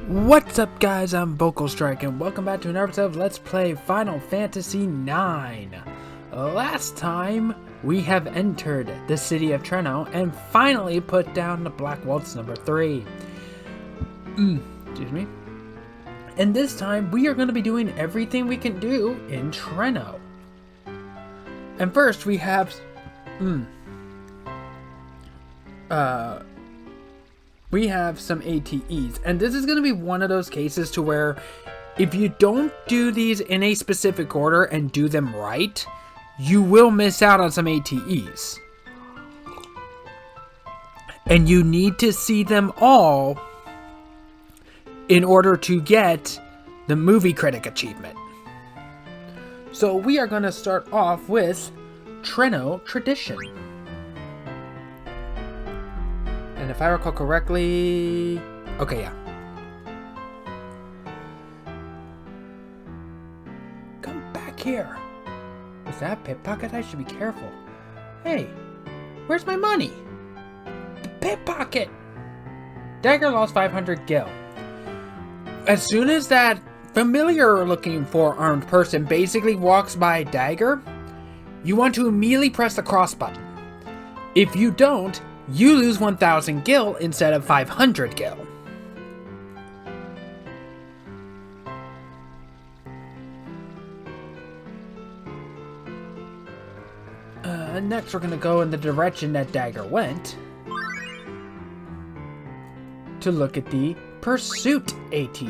What's up, guys? I'm Vocal Strike and welcome back to another episode of Let's Play Final Fantasy IX. Last time we have entered the city of Treno and finally put down the Black Waltz number 3. Excuse me. And this time we are going to be doing everything we can do in Treno. And first we have we have some ATEs, and this is going to be one of those cases to where if you don't do these in a specific order and do them right, you will miss out on some ATEs. And you need to see them all in order to get the movie critic achievement. So we are going to start off with Treno Tradition. And if I recall correctly... Okay, yeah. Come back here. With that pickpocket, I should be careful. Hey, where's my money? The pickpocket! Dagger lost 500 gil. As soon as that familiar-looking four-armed person basically walks by Dagger, you want to immediately press the cross button. If you don't, you lose 1,000 gil instead of 500 gil. Next we're going to go in the direction that Dagger went to look at the Pursuit ATE.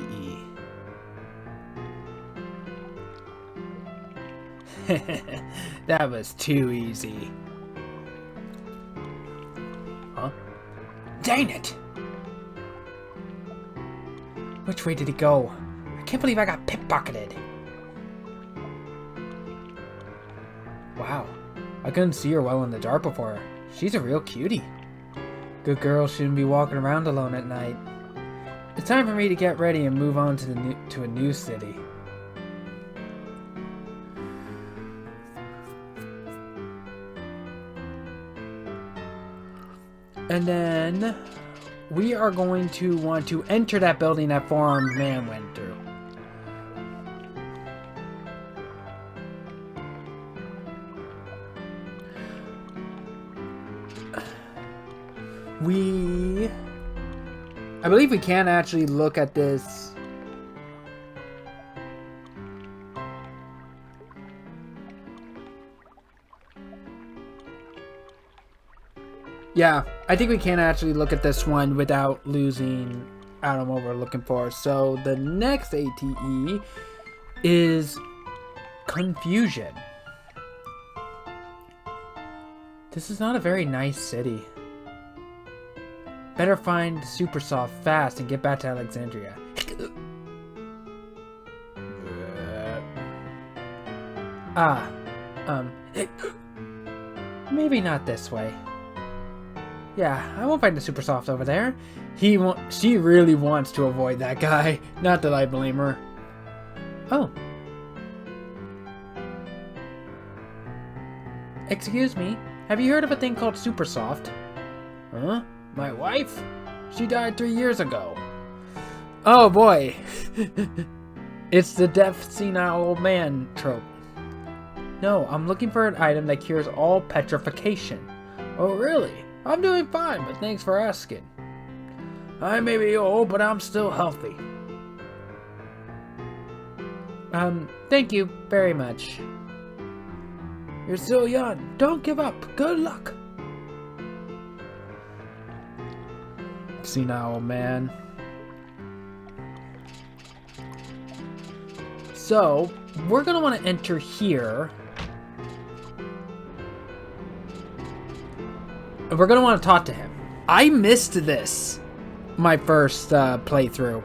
That was too easy. Huh? Dang it! Which way did he go? I can't believe I got pickpocketed. Wow. I couldn't see her well in the dark before. She's a real cutie. Good girls shouldn't be walking around alone at night. It's time for me to get ready and move on to a new city. And then we are going to want to enter that building that four-armed man went through. I believe we can actually look at this. Yeah, I think we can actually look at this one without losing out on what we're looking for. So the next ATE is Confusion. This is not a very nice city. Better find Supersoft fast and get back to Alexandria. Maybe not this way. Yeah, I won't find the Supersoft over there. She really wants to avoid that guy. Not that I blame her. Oh. Excuse me, have you heard of a thing called Supersoft? Huh? My wife? She died 3 years ago. Oh boy. It's the deaf, senile old man trope. No, I'm looking for an item that cures all petrification. Oh really? I'm doing fine, but thanks for asking. I may be old, but I'm still healthy. Thank you very much. You're still young. Don't give up. Good luck. Senile old man. So, we're going to want to enter here. We're going to want to talk to him. I missed this my first playthrough.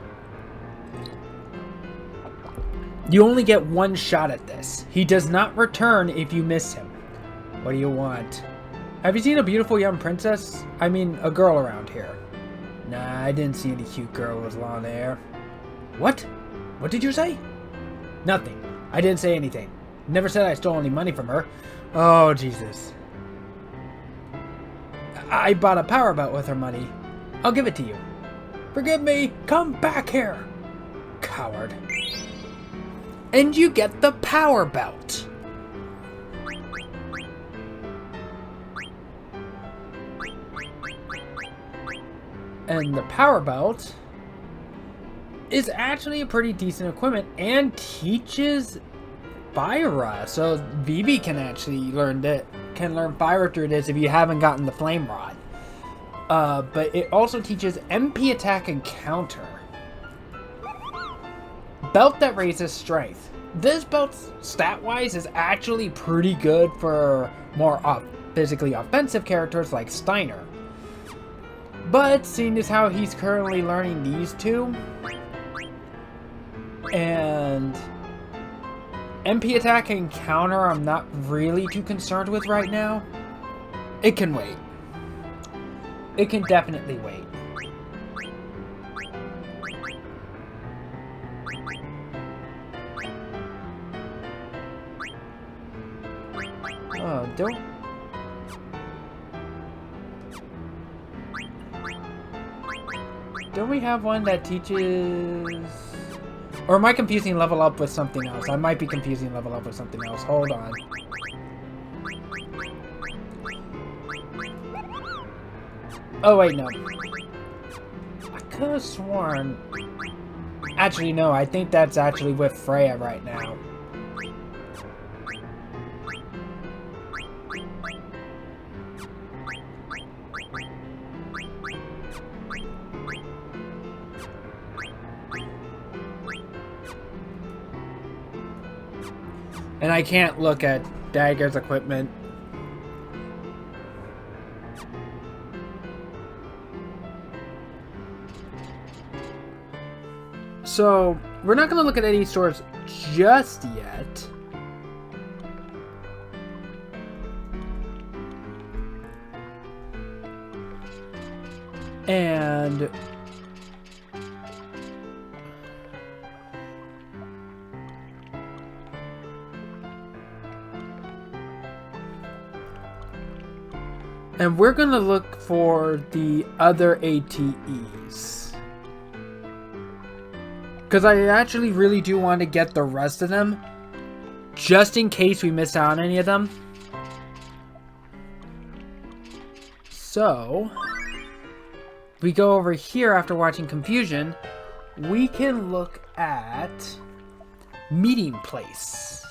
You only get one shot at this. He does not return if you miss him. What do you want? Have you seen a beautiful young princess? I mean, a girl around here. Nah, I didn't see any cute girl with long hair. What? What did you say? Nothing. I didn't say anything. Never said I stole any money from her. Oh, Jesus. I bought a power boat with her money. I'll give it to you. Forgive me! Come back here! Coward. And you get the power belt. And the power belt is actually a pretty decent equipment and teaches Fyra. So Vivi can actually learn Fyra through this if you haven't gotten the flame rod. But it also teaches MP attack and counter. Belt that raises strength. This belt, stat-wise, is actually pretty good for more physically offensive characters like Steiner. But seeing as how he's currently learning these two, and MP attack and counter I'm not really too concerned with right now, it can wait. It can definitely wait. Oh, don't we have one that teaches... Or am I confusing level up with something else? I might be confusing level up with something else. Hold on. Oh, wait, no. I could have sworn... Actually, no. I think that's actually with Freya right now. And I can't look at Dagger's equipment. So, we're not going to look at any stores just yet. And... And we're going to look for the other ATEs. Because I actually really do want to get the rest of them. Just in case we miss out on any of them. So, we go over here after watching Confusion. We can look at Meeting Place.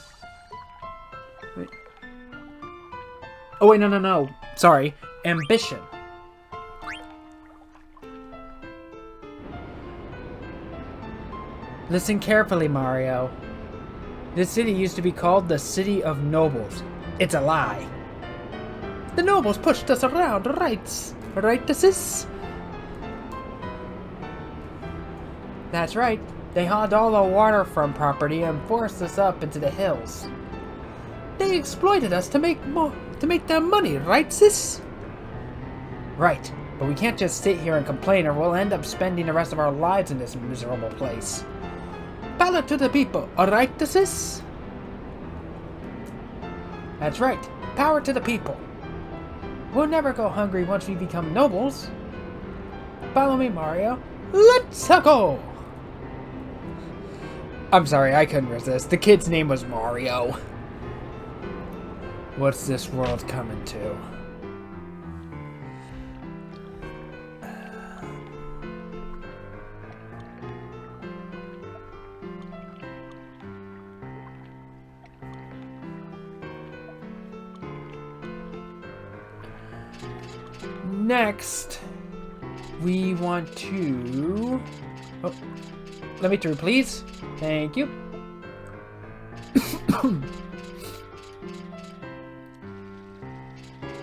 Wait. Oh wait, no. Sorry. Ambition. Listen carefully, Mario. This city used to be called the City of Nobles. It's a lie. The nobles pushed us around, right, sis? That's right. They hauled all the waterfront property and forced us up into the hills. They exploited us to make their money, right, sis? Right, but we can't just sit here and complain or we'll end up spending the rest of our lives in this miserable place. Power to the people, alright, sis? That's right, power to the people. We'll never go hungry once we become nobles. Follow me, Mario. Let's go! I'm sorry, I couldn't resist. The kid's name was Mario. What's this world coming to? Next, we want to... Oh, let me through, please. Thank you.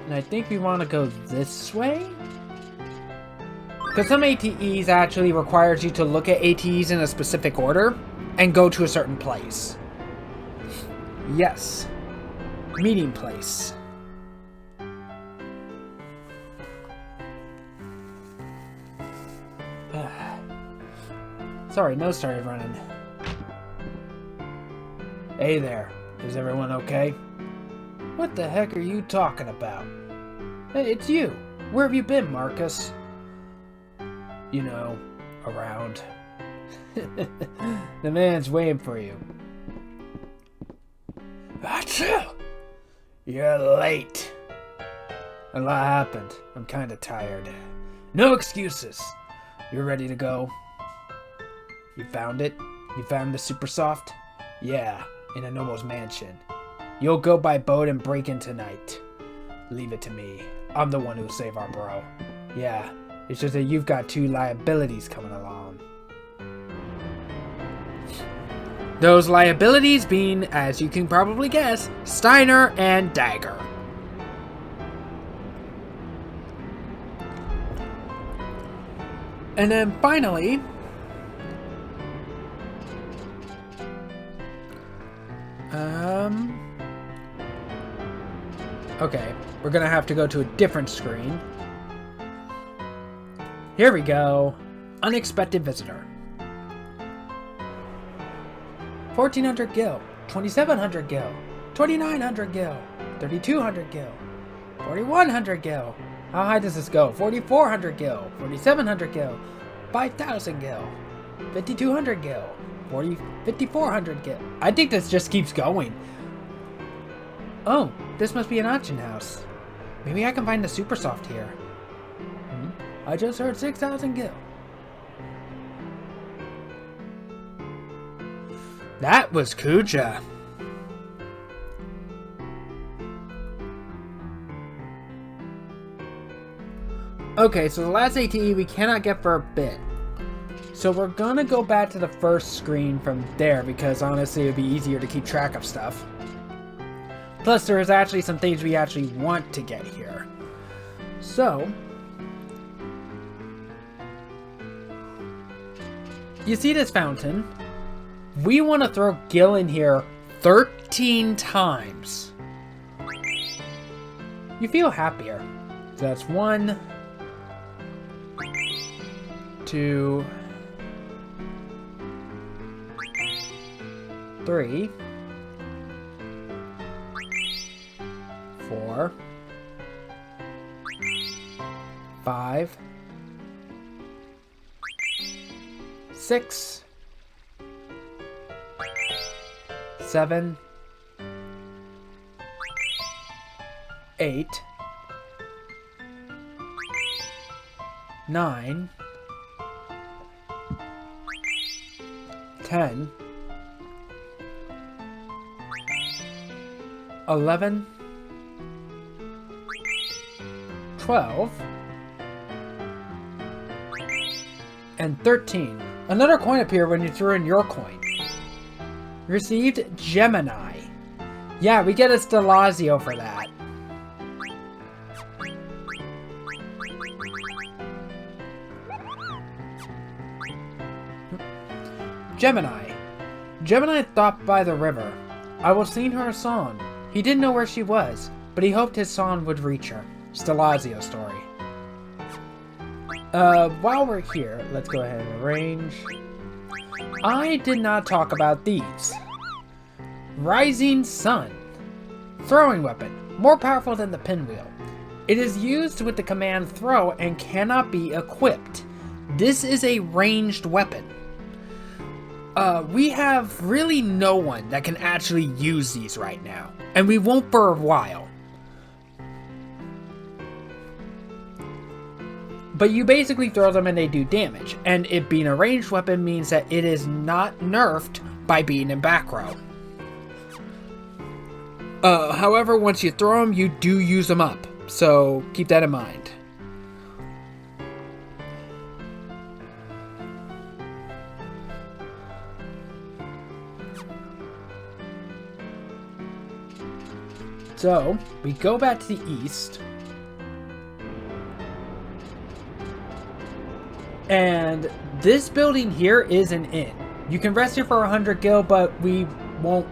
And I think we want to go this way? Because some ATEs actually requires you to look at ATEs in a specific order and go to a certain place. Yes. Meeting place. Sorry, nose started running. Hey there. Is everyone okay? What the heck are you talking about? Hey, it's you. Where have you been, Marcus? You know, around. The man's waiting for you. Achoo! You're late. A lot happened. I'm kinda tired. No excuses. You're ready to go? You found it? You found the super soft? Yeah, in a noble's mansion. You'll go by boat and break in tonight. Leave it to me. I'm the one who'll save our bro. Yeah, it's just that you've got 2 liabilities coming along. Those liabilities being, as you can probably guess, Steiner and Dagger. And then finally, okay, we're gonna have to go to a different screen. Here we go. Unexpected visitor. 1400 gil, 2700 gil, 2900 gil, 3200 gil, 4100 gil. How high does this go? 4400 gil, 4700 gil, 5000 gil, 5200 gil, 5400 gil. I think this just keeps going. Oh, this must be an auction house. Maybe I can find the super soft here. I just heard 6000 gil. That was Kuja. Okay, so the last ATE we cannot get for a bit. So we're gonna go back to the first screen from there because honestly it would be easier to keep track of stuff. Plus there's actually some things we actually want to get here. So, you see this fountain? We want to throw Gil in here 13 times. You feel happier. So that's 1, 2, 3, 4, 5, 6, 7, 8, 9, 10, 11, 12, and 13. Another coin appeared when you threw in your coin. Received Gemini. Yeah, we get a Stelazio for that. Gemini. Gemini stopped by the river. I will sing her a song. He didn't know where she was, but he hoped his song would reach her. Stelazio story. While we're here, let's go ahead and arrange. I did not talk about these. Rising Sun. Throwing weapon. More powerful than the pinwheel. It is used with the command throw and cannot be equipped. This is a ranged weapon. We have really no one that can actually use these right now. And we won't for a while. But you basically throw them and they do damage. And it being a ranged weapon means that it is not nerfed by being in back row. However, once you throw them, you do use them up. So keep that in mind. So, we go back to the east. And this building here is an inn. You can rest here for 100 gil, but we won't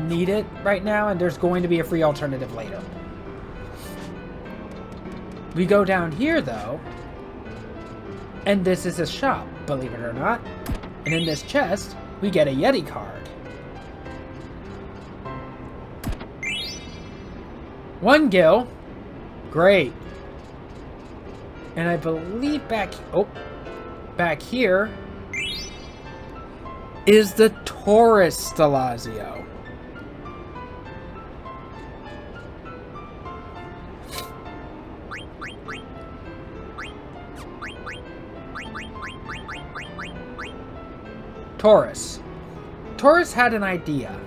need it right now, and there's going to be a free alternative later. We go down here, though, and this is a shop, believe it or not. And in this chest, we get a Yeti card. 1 gil. Great. And I believe back... Oh. back here is the Taurus Stelazio. Taurus had an idea.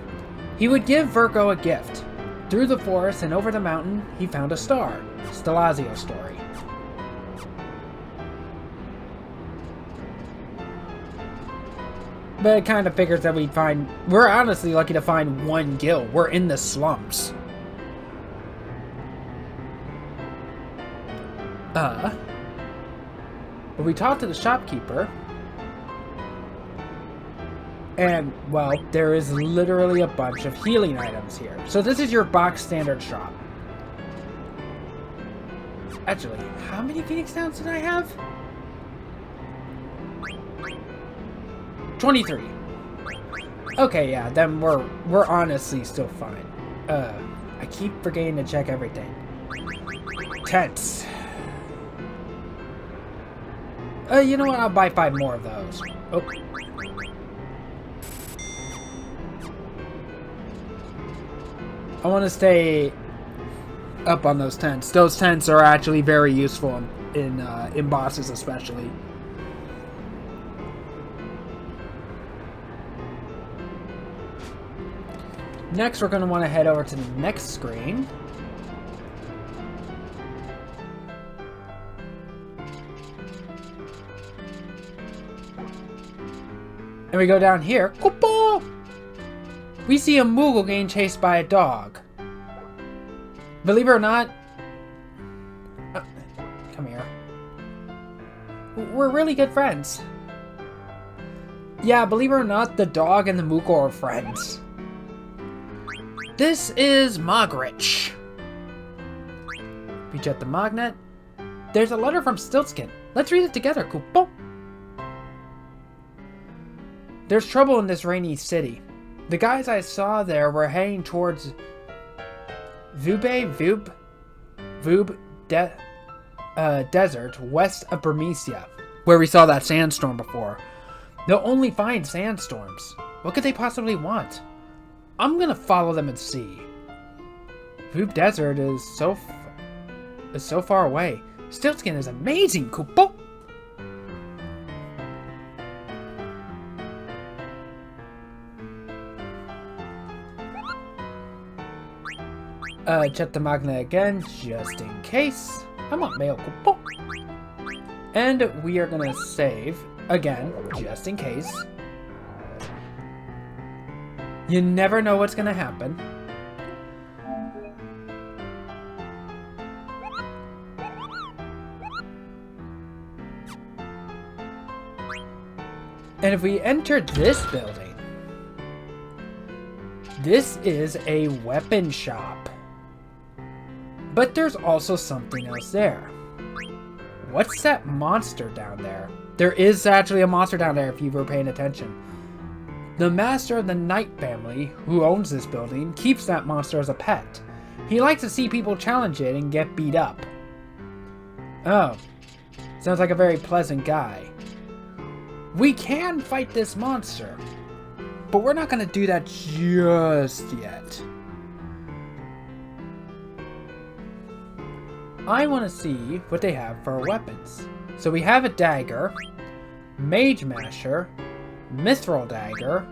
He would give Virgo a gift. Through the forest and over the mountain, he found a star. Stelazio story. But it kind of figures that we'd find... We're honestly lucky to find one gil. We're in the slums. But we talked to the shopkeeper. And, well, there is literally a bunch of healing items here. So this is your box standard shop. Actually, how many Phoenix Downs did I have? 23. Okay, yeah, then we're honestly still fine. I keep forgetting to check everything. Tents. You know what? I'll buy 5 more of those. Oh. I want to stay up on those tents. Those tents are actually very useful in bosses, especially. Next, we're going to want to head over to the next screen. And we go down here. Kupo! We see a Moogle getting chased by a dog. Believe it or not... come here. We're really good friends. Yeah, believe it or not, the dog and the Moogle are friends. This is Mogridge. We jet the magnet. There's a letter from Stiltskin. Let's read it together, Kupo. There's trouble in this rainy city. The guys I saw there were heading towards Vub Desert west of Bermesia, where we saw that sandstorm before. They'll only find sandstorms. What could they possibly want? I'm gonna follow them and see. Vub Desert is so far away. Stiltskin is amazing, Kupo. Check the magnet again, just in case. I'm on mail, Kupo. And we are gonna save again, just in case. You never know what's gonna happen. And if we enter this building, this is a weapon shop. But there's also something else there. What's that monster down there? There is actually a monster down there if you were paying attention. The master of the Knight family, who owns this building, keeps that monster as a pet. He likes to see people challenge it and get beat up. Oh, sounds like a very pleasant guy. We can fight this monster, but we're not going to do that just yet. I want to see what they have for weapons. So we have a dagger, Mage Masher, Mithril Dagger.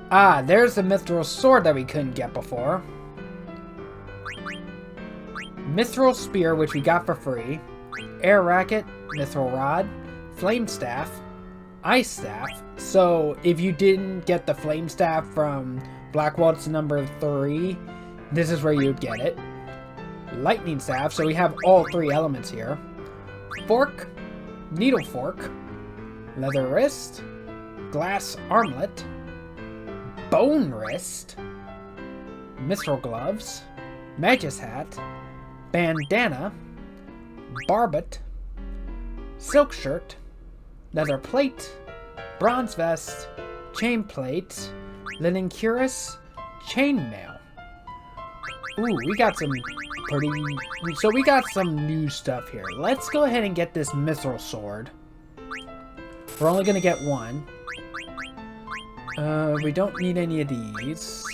Ah, there's the Mithril Sword that we couldn't get before. Mithril Spear, which we got for free. Air Racket, Mithril Rod, Flame Staff, Ice Staff. So if you didn't get the Flame Staff from Black Waltz number 3, this is where you'd get it. Lightning Staff, so we have all 3 elements here. Fork, Needle Fork, Leather Wrist, Glass Armlet, Bone Wrist, Mithril Gloves, Magus Hat, Bandana, Barbet, Silk Shirt, Leather Plate, Bronze Vest, Chain Plate, Linen Cuirass, Chainmail. Ooh, we got some we got some new stuff here. Let's go ahead and get this Mithril Sword. We're only gonna get one. We don't need any of these.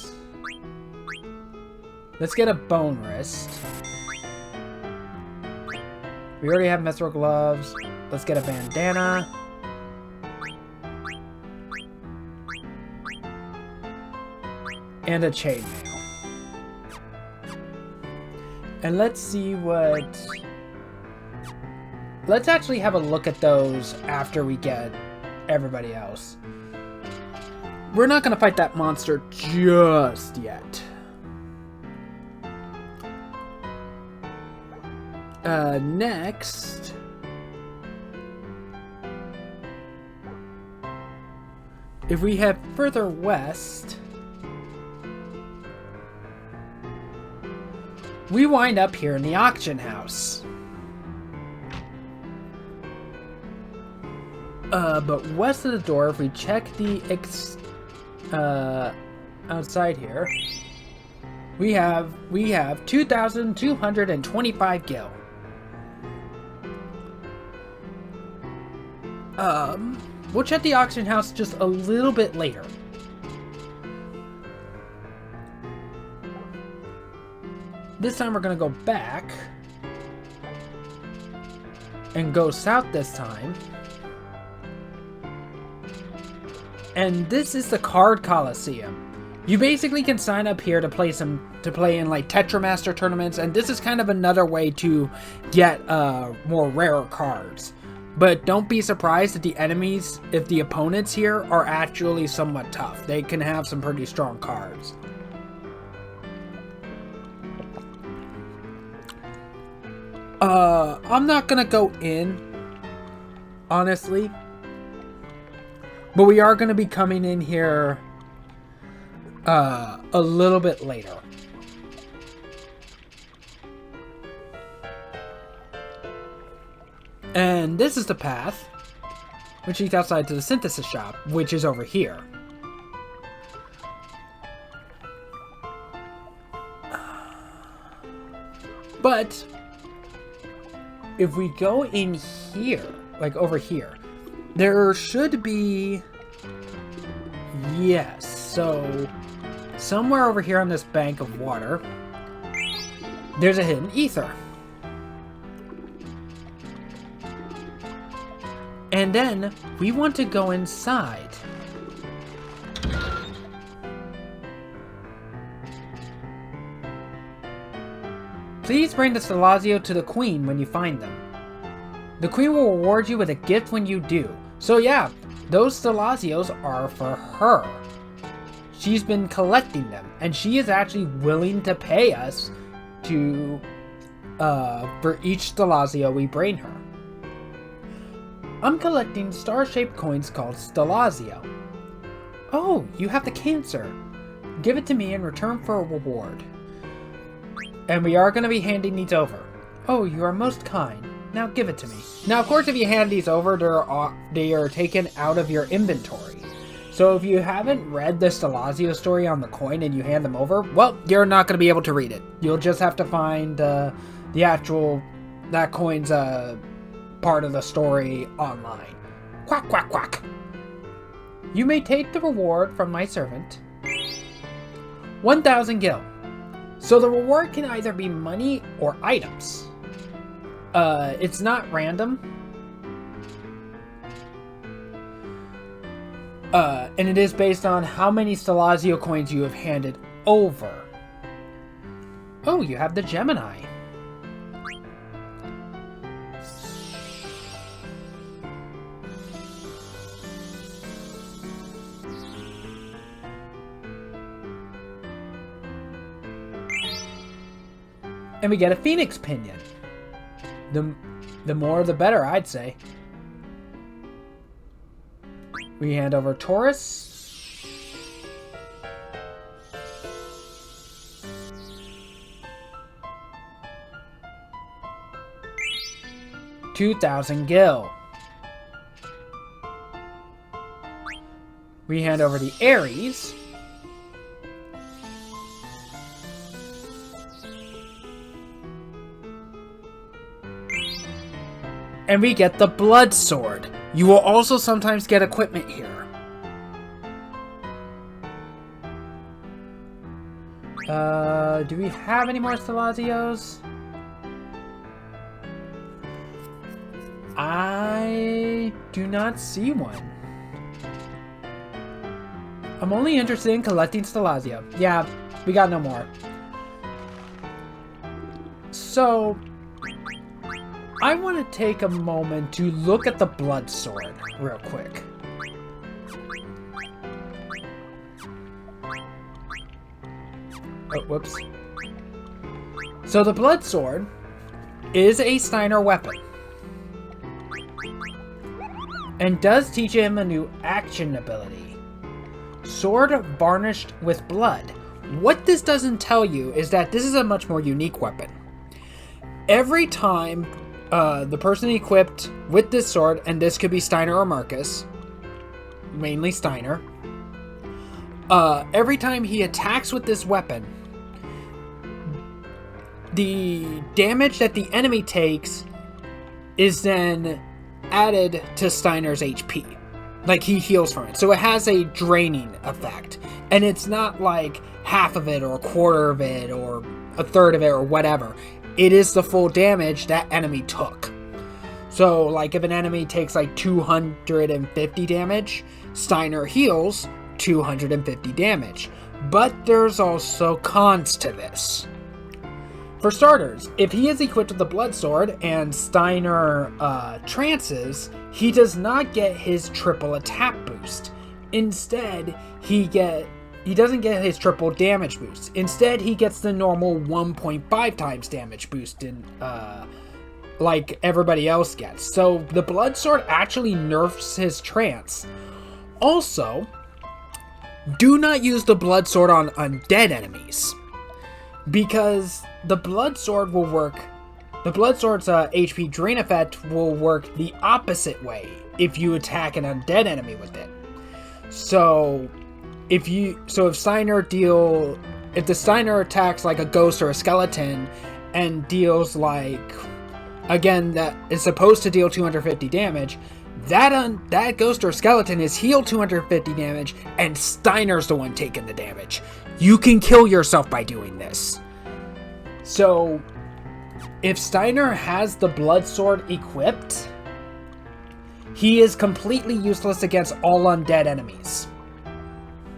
Let's get a bone wrist. We already have mithril gloves. Let's get a bandana. And a chainmail. And let's see what... Let's actually have a look at those after we get everybody else. We're not going to fight that monster just yet. Next... If we head further west... We wind up here in the auction house. But west of the door, if we check the outside here, we have 2,225 gil. We'll check the auction house just a little bit later. This time we're gonna go back and go south this time. And this is the Card Coliseum. You basically can sign up here to play in like Tetramaster tournaments, and this is kind of another way to get more rarer cards. But don't be surprised if the opponents here are actually somewhat tough. They can have some pretty strong cards. I'm not gonna go in, honestly. But we are gonna be coming in here a little bit later. And this is the path which leads outside to the synthesis shop, which is over here. But if we go in here, like over here, there should be... Yes, so somewhere over here on this bank of water, there's a hidden ether. And then we want to go inside. Please bring the Stelazio to the Queen when you find them. The Queen will reward you with a gift when you do. So yeah, those Stelazios are for her. She's been collecting them, and she is actually willing to pay us to for each Stelazio we bring her. I'm collecting star-shaped coins called Stelazio. Oh, you have the cancer. Give it to me in return for a reward. And we are going to be handing these over. Oh, you are most kind. Now give it to me. Now, of course, if you hand these over, they are taken out of your inventory. So if you haven't read the Stelazio story on the coin and you hand them over, well, you're not going to be able to read it. You'll just have to find that coin's part of the story online. Quack, quack, quack. You may take the reward from my servant. 1,000 gil. So the reward can either be money or items. It's not random. And it is based on how many Stelazio coins you have handed over. Oh, you have the Gemini. And we get a Phoenix Pinion. The more the better, I'd say. We hand over Taurus. $2,000 gil. We hand over the Aries. And we get the Blood Sword, You will also sometimes get equipment here. Do we have any more Stellazios? I do not see one. I'm only interested in collecting Stellazio. Yeah, we got no more. So, I want to take a moment to look at the blood sword real quick. Oh, whoops. So the blood sword is a Steiner weapon. And does teach him a new action ability. Sword varnished with blood. What this doesn't tell you is that this is a much more unique weapon. Every time the person equipped with this sword, and this could be Steiner or Marcus, mainly Steiner, every time he attacks with this weapon, the damage that the enemy takes is then added to Steiner's HP. Like, he heals from it. So it has a draining effect. And it's not like half of it or a quarter of it or a third of it or whatever. It is the full damage that enemy took. So, like, if an enemy takes like 250 damage, Steiner heals 250 damage. But there's also cons to this. For starters, if he is equipped with the blood sword and Steiner trances, he does not get his triple attack boost. Instead, he doesn't get his triple damage boost. Instead, he gets the normal 1.5 times damage boost in like everybody else gets. So the blood sword actually nerfs his trance. Also, do not use the blood sword on undead enemies, because the blood sword will work. The blood sword's HP drain effect will work the opposite way if you attack an undead enemy with it. So if the Steiner attacks like a ghost or a skeleton and deals like, again, that is supposed to deal 250 damage, that ghost or skeleton is healed 250 damage, and Steiner's the one taking the damage. You can kill yourself by doing this. So, if Steiner has the blood sword equipped, he is completely useless against all undead enemies.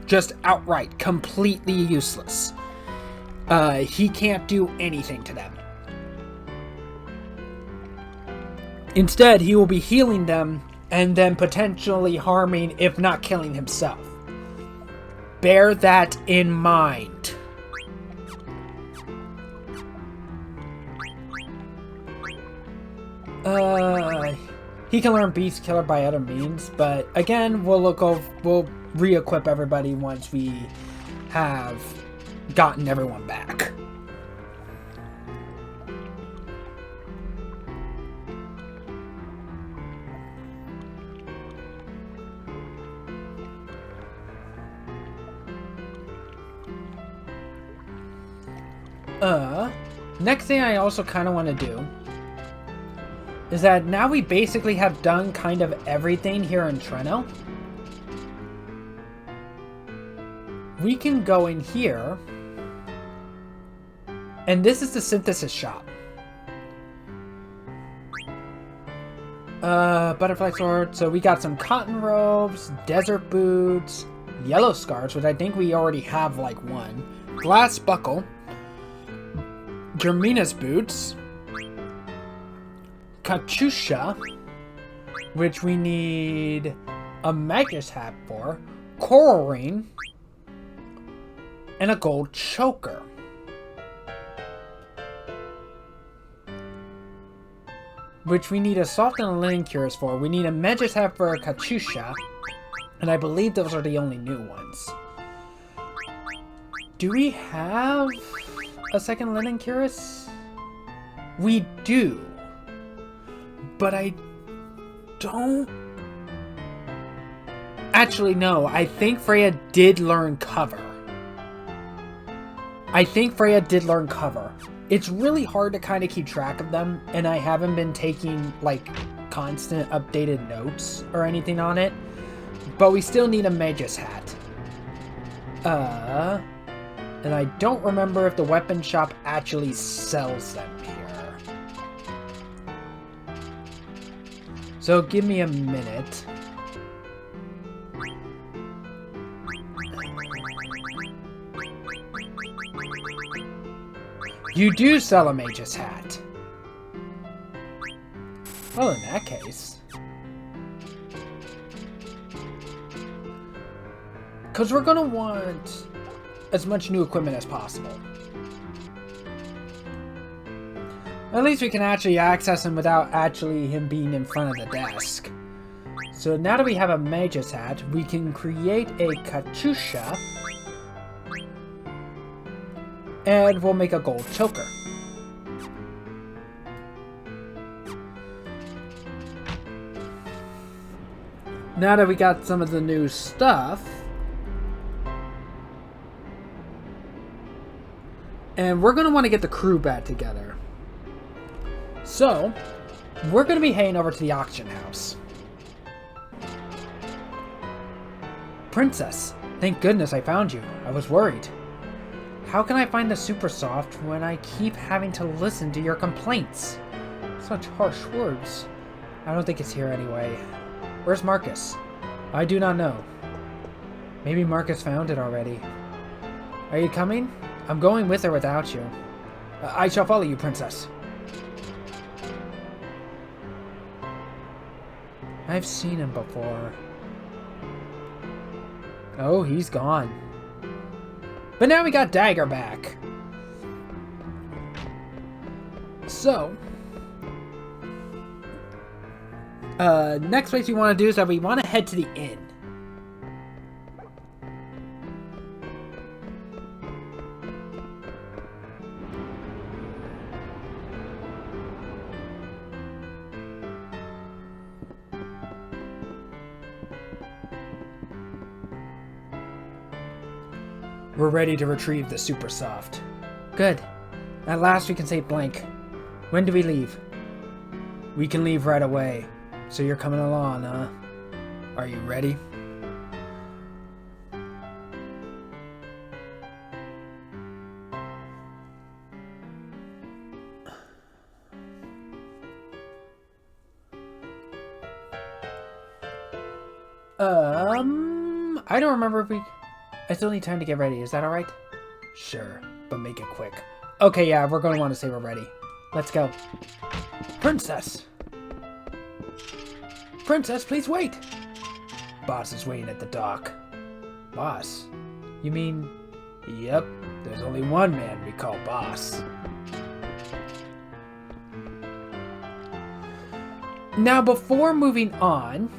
Just outright, completely useless. He can't do anything to them. Instead, he will be healing them and then potentially harming, if not killing himself. Bear that in mind. He can learn Beast Killer by other means, but again, we'll re-equip everybody once we have gotten everyone back. Next thing I also kind of want to do is that now we basically have done kind of everything here in Treno. We can go in here, and this is the synthesis shop. Butterfly sword. So we got some cotton robes, desert boots, yellow scarves, which I think we already have like one, glass buckle, Germina's boots, Katusha, which we need a Magus hat for, coral ring, and a gold choker. Which we need a soft and linen cures for. We need a Magus hat for a Katusha, and I believe those are the only new ones. Do we have a second linen cuirass? We do. But I don't... Actually, no. I think Freya did learn cover. It's really hard to kind of keep track of them, and I haven't been taking, like, constant updated notes or anything on it. But we still need a mage's hat. And I don't remember if the weapon shop actually sells them here. So give me a minute. You do sell a mage's hat. Well, in that case. Because we're going to want as much new equipment as possible. At least we can actually access him without actually him being in front of the desk. So now that we have a mage's hat, we can create a cachucha. And we'll make a gold choker. Now that we got some of the new stuff, and we're going to want to get the crew back together. So, we're going to be heading over to the auction house. Princess, thank goodness I found you. I was worried. How can I find the super soft when I keep having to listen to your complaints? Such harsh words. I don't think it's here anyway. Where's Marcus? I do not know. Maybe Marcus found it already. Are you coming? I'm going with or without you. I shall follow you, Princess. I've seen him before. Oh, he's gone. But now we got Dagger back. So, next place we want to do is that we want to head to the inn. We're ready to retrieve the super soft. Good. At last we can say blank. When do we leave? We can leave right away. So you're coming along, huh? Are you ready? I don't remember if we... I still need time to get ready. Is that alright? Sure, but make it quick. Okay, yeah, we're going to want to say we're ready. Let's go. Princess! Princess, please wait! Boss is waiting at the dock. Boss? You mean... Yep, there's only one man we call boss. Now, before moving on...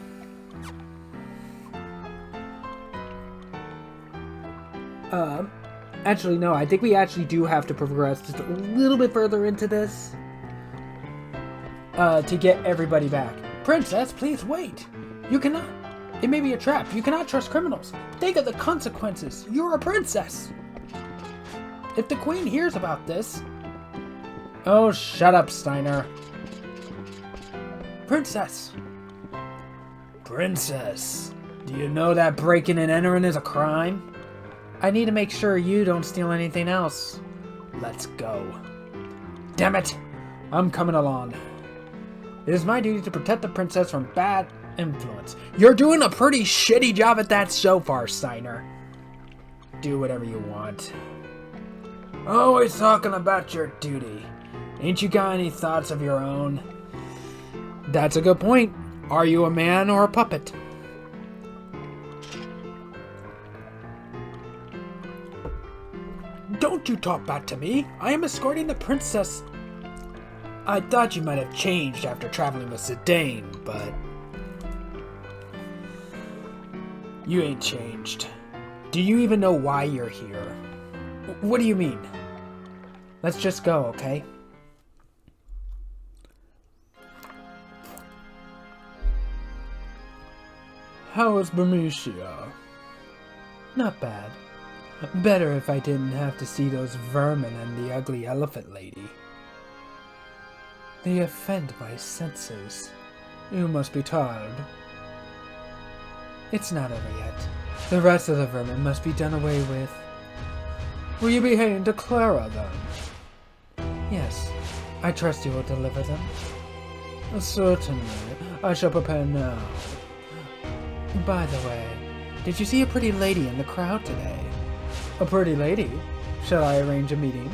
actually, no, I think we actually do have to progress just a little bit further into this. To get everybody back. Princess, please wait. You cannot. It may be a trap. You cannot trust criminals. Think of the consequences. You're a princess. If the queen hears about this... Oh, shut up, Steiner. Princess. Princess. Do you know that breaking and entering is a crime? I need to make sure you don't steal anything else. Let's go. Damn it! I'm coming along. It is my duty to protect the princess from bad influence. You're doing a pretty shitty job at that so far, Steiner. Do whatever you want. Always talking about your duty. Ain't you got any thoughts of your own? That's a good point. Are you a man or a puppet? Don't you talk back to me. I am escorting the princess. I thought you might have changed after traveling with Zidane, but... You ain't changed. Do you even know why you're here? What do you mean? Let's just go, okay? How is Bermuda? Not bad. Better if I didn't have to see those vermin and the ugly elephant lady. They offend my senses. You must be tired. It's not over yet. The rest of the vermin must be done away with. Will you be heading to Clara, then? Yes. I trust you will deliver them. Certainly. I shall prepare now. By the way, did you see a pretty lady in the crowd today? A pretty lady? Shall I arrange a meeting?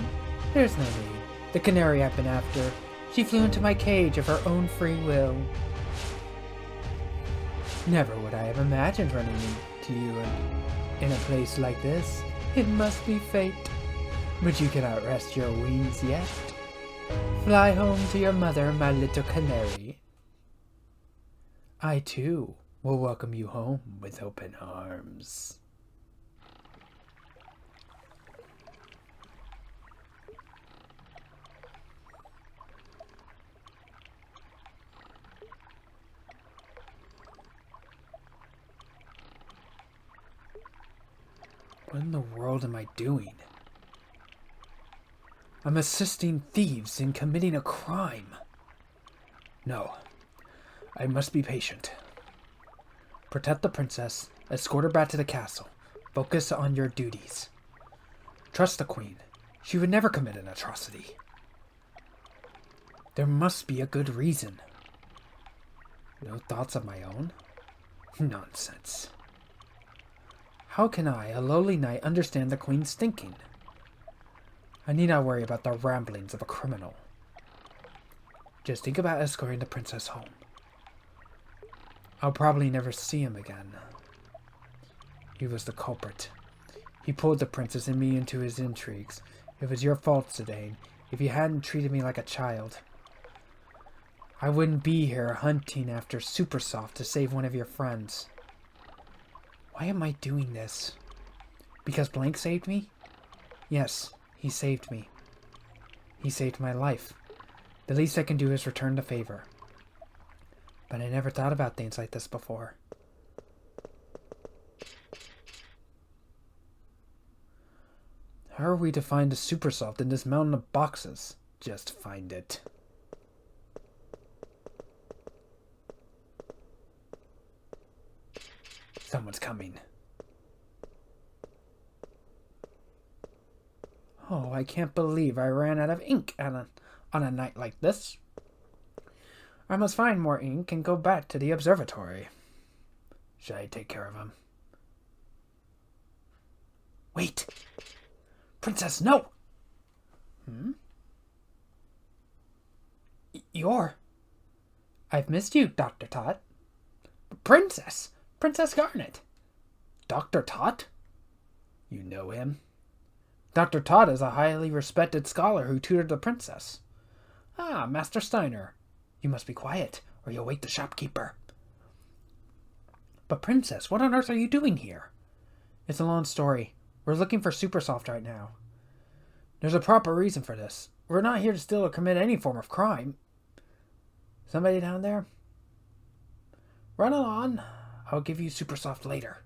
There's no need. The canary I've been after. She flew into my cage of her own free will. Never would I have imagined running into you in a place like this. It must be fate. But you cannot rest your wings yet. Fly home to your mother, my little canary. I, too, will welcome you home with open arms. What in the world am I doing? I'm assisting thieves in committing a crime. No, I must be patient. Protect the princess, escort her back to the castle. Focus on your duties. Trust the queen. She would never commit an atrocity. There must be a good reason. No thoughts of my own? Nonsense. How can I, a lowly knight, understand the queen's thinking? I need not worry about the ramblings of a criminal. Just think about escorting the princess home. I'll probably never see him again. He was the culprit. He pulled the princess and me into his intrigues. It was your fault, Zidane, if you hadn't treated me like a child. I wouldn't be here hunting after Supersoft to save one of your friends. Why am I doing this? Because Blank saved me? Yes, he saved me. He saved my life. The least I can do is return the favor. But I never thought about things like this before. How are we to find a Supersoft in this mountain of boxes? Just find it. Someone's coming. Oh, I can't believe I ran out of ink on a night like this. I must find more ink and go back to the observatory. Should I take care of him? Wait! Princess, no! You're... I've missed you, Dr. Tot. Princess! Princess Garnet. Dr. Tot? You know him? Dr. Tot is a highly respected scholar who tutored the princess. Ah, Master Steiner. You must be quiet, or you'll wake the shopkeeper. But Princess, what on earth are you doing here? It's a long story. We're looking for Supersoft right now. There's a proper reason for this. We're not here to steal or commit any form of crime. Somebody down there? Run along. I'll give you Supersoft later.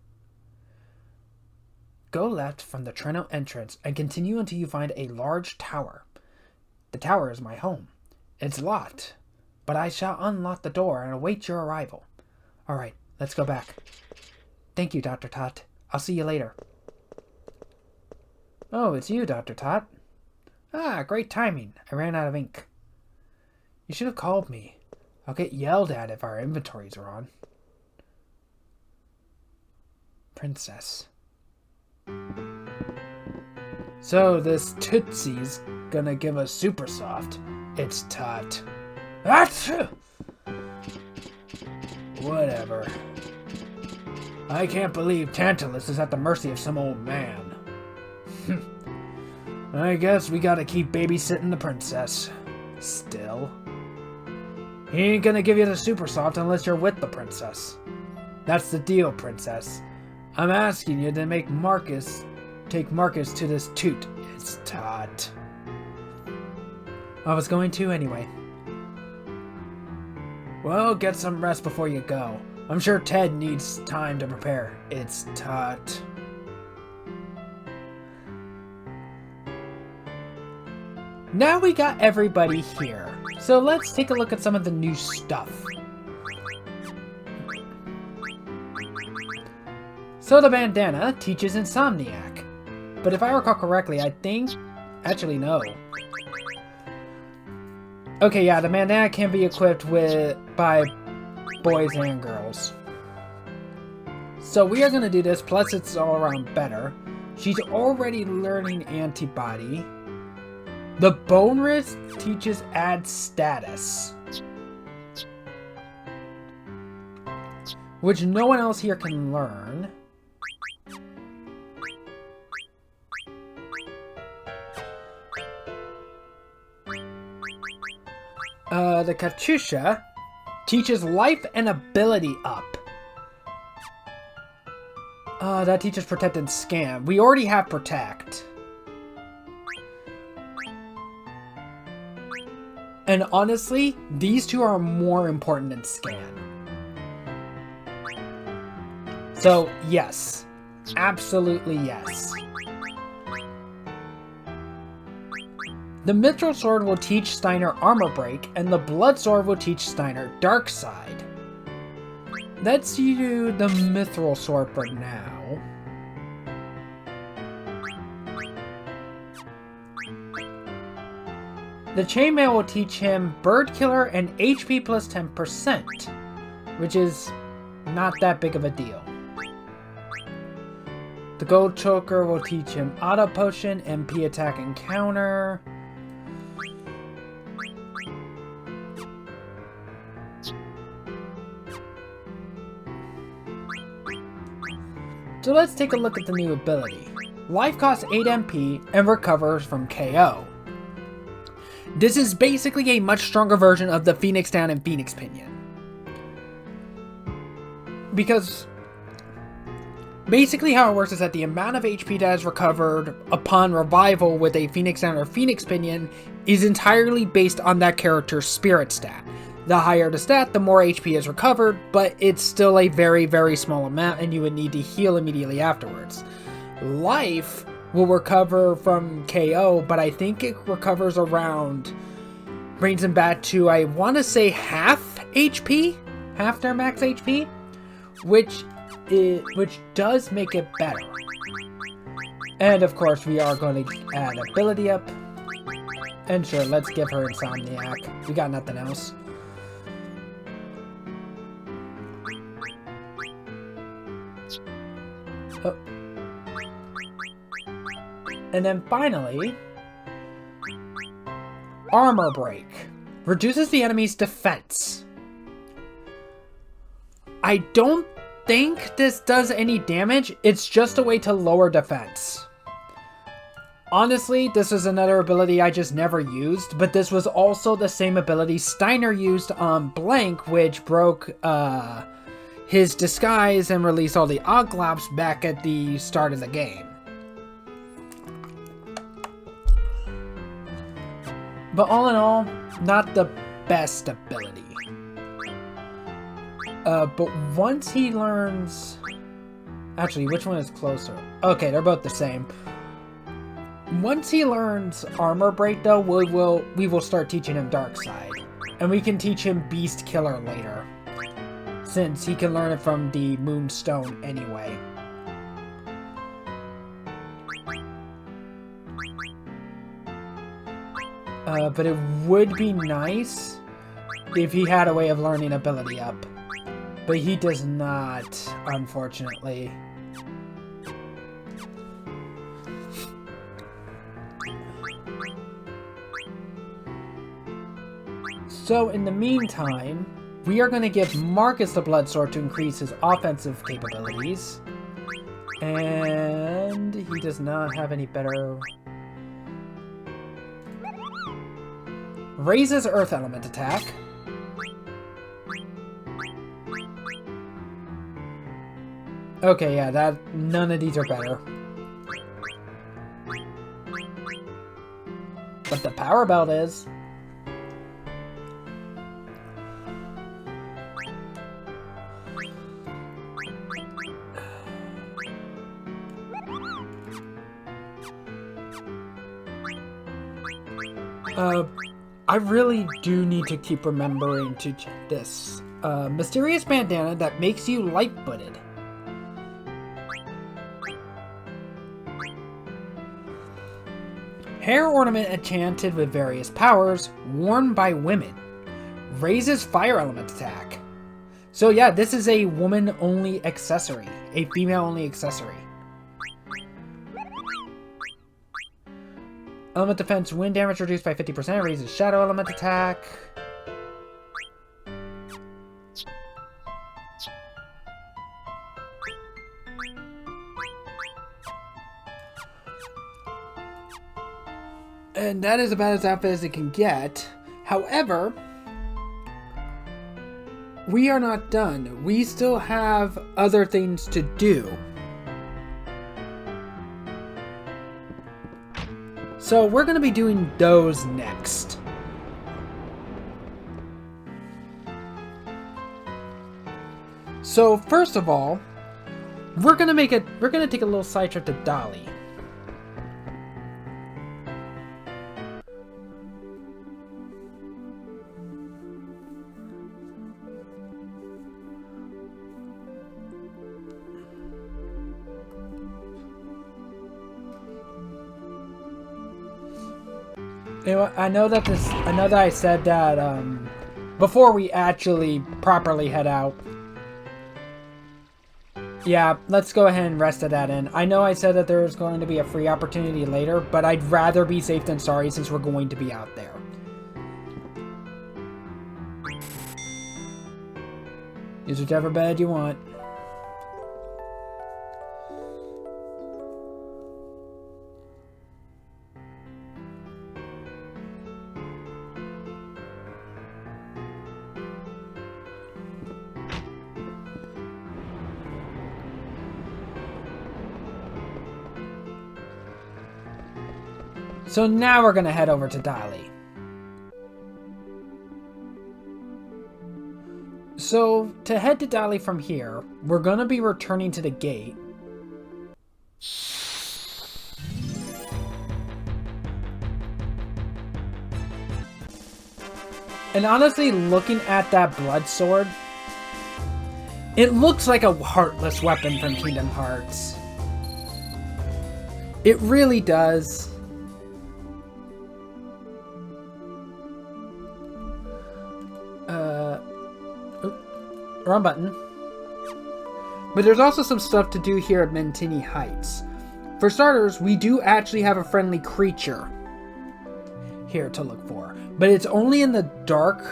Go left from the Treno entrance and continue until you find a large tower. The tower is my home. It's locked, but I shall unlock the door and await your arrival. Alright, let's go back. Thank you, Dr. Tot. I'll see you later. Oh, it's you, Dr. Tot. Ah, great timing. I ran out of ink. You should have called me. I'll get yelled at if our inventories are on. Princess. So this Tootsie's gonna give us Supersoft. It's Tot. Achoo! Whatever. I can't believe Tantalus is at the mercy of some old man. I guess we gotta keep babysitting the princess. Still. He ain't gonna give you the Supersoft unless you're with the princess. That's the deal, princess. I'm asking you to take Marcus to this toot. It's Tot. I was going to anyway. Well, get some rest before you go. I'm sure Ted needs time to prepare. It's Tot. Now we got everybody here. So let's take a look at some of the new stuff. So the bandana teaches Insomniac. But if I recall correctly, I think... Actually, no. Okay, yeah, the bandana can be equipped by boys and girls. So we are going to do this, plus it's all around better. She's already learning Antibody. The Bone Wrist teaches Add Status, which no one else here can learn. The Katusha teaches Life and Ability Up. That teaches Protect and Scan. We already have Protect. And honestly, these two are more important than Scan. So, yes. Absolutely yes. The Mithril Sword will teach Steiner Armor Break, and the Blood Sword will teach Steiner Dark Side. Let's do the Mithril Sword for now. The Chainmail will teach him Bird Killer and HP plus 10%, which is not that big of a deal. The Gold Choker will teach him Auto Potion, MP Attack and Counter. So let's take a look at the new ability. Life costs 8 MP and recovers from KO. This is basically a much stronger version of the Phoenix Down and Phoenix Pinion. Because basically how it works is that the amount of HP that is recovered upon revival with a Phoenix Down or Phoenix Pinion is entirely based on that character's spirit stat. The higher the stat, the more HP is recovered, but it's still a very, very small amount and you would need to heal immediately afterwards. Life will recover from KO, but I think it recovers around, brings them back to, I want to say half HP? Half their max HP? Which does make it better. And of course we are going to add ability up. And sure, let's give her Insomniac. We got nothing else. Oh. And then finally, Armor Break. Reduces the enemy's defense. I don't think this does any damage. It's just a way to lower defense. Honestly, this is another ability I just never used, but this was also the same ability Steiner used on Blank, which broke his disguise and released all the Oglops back at the start of the game. But all in all, not the best ability. But once he learns... Actually, which one is closer? Okay, they're both the same. Once he learns Armor Break, though, we will start teaching him Dark Side. And we can teach him Beast Killer later, since he can learn it from the Moonstone anyway. But it would be nice if he had a way of learning ability up. But he does not, unfortunately. So in the meantime, we are going to give Marcus the Blood Sword to increase his offensive capabilities. And he does not have any better... Raises Earth Element attack. Okay, yeah, none of these are better. But the Power Belt is. I really do need to keep remembering to check this. Mysterious bandana that makes you light-footed. Hair ornament enchanted with various powers, worn by women. Raises fire element attack. So yeah, this is a woman-only accessory. A female-only accessory. Element defense, wind damage reduced by 50%, raises shadow element attack. And that is about as outfit as it can get. However, we are not done. We still have other things to do. So we're going to be doing those next. So first of all, we're going to take a little side trip to Dolly. You know, I know that I said that before we actually properly head out. Yeah, let's go ahead and rest of that in. I know I said that there's going to be a free opportunity later, but I'd rather be safe than sorry since we're going to be out there. Use whichever bed you want. So now we're gonna head over to Dolly. So to head to Dolly from here, we're gonna be returning to the gate. And honestly, looking at that blood sword, it looks like a heartless weapon from Kingdom Hearts. It really does. Wrong button. But there's also some stuff to do here at Mentini Heights. For starters, we do actually have a friendly creature here to look for. But it's only in the dark.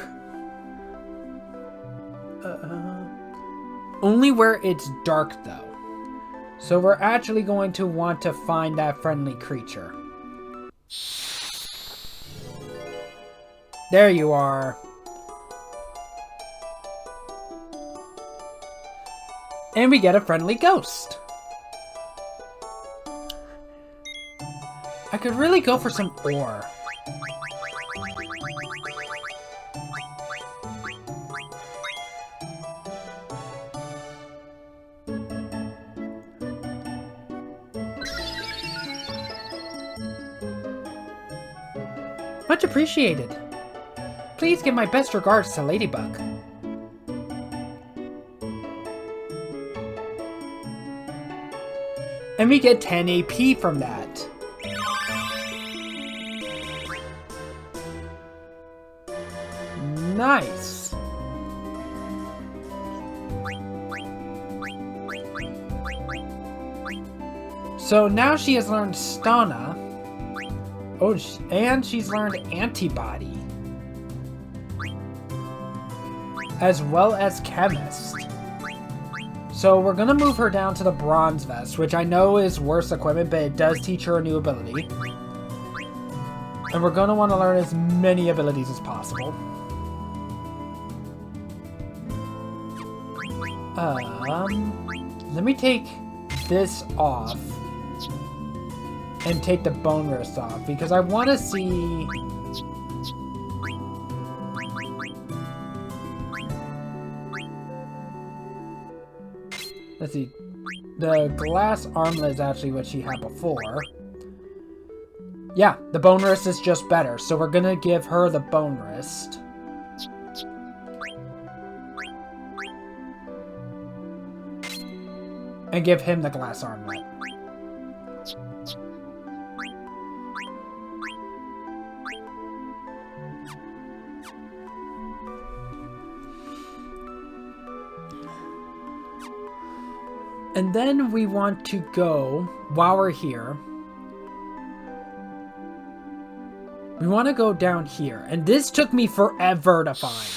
Only where it's dark, though. So we're actually going to want to find that friendly creature. There you are. And we get a friendly ghost. I could really go for some ore. Much appreciated. Please give my best regards to Ladybug. And we get 10 AP from that. Nice. So now she has learned Stana. Oh, and she's learned Antibody. As well as Chemist. So we're going to move her down to the Bronze Vest, which I know is worse equipment, but it does teach her a new ability. And we're going to want to learn as many abilities as possible. Let me take this off. And take the bone wrist off, because I want to see... Let's see. The glass armlet is actually what she had before. Yeah, the bone wrist is just better, so we're gonna give her the bone wrist. And give him the glass armlet. And then we want to go, while we're here, we want to go down here. And this took me forever to find.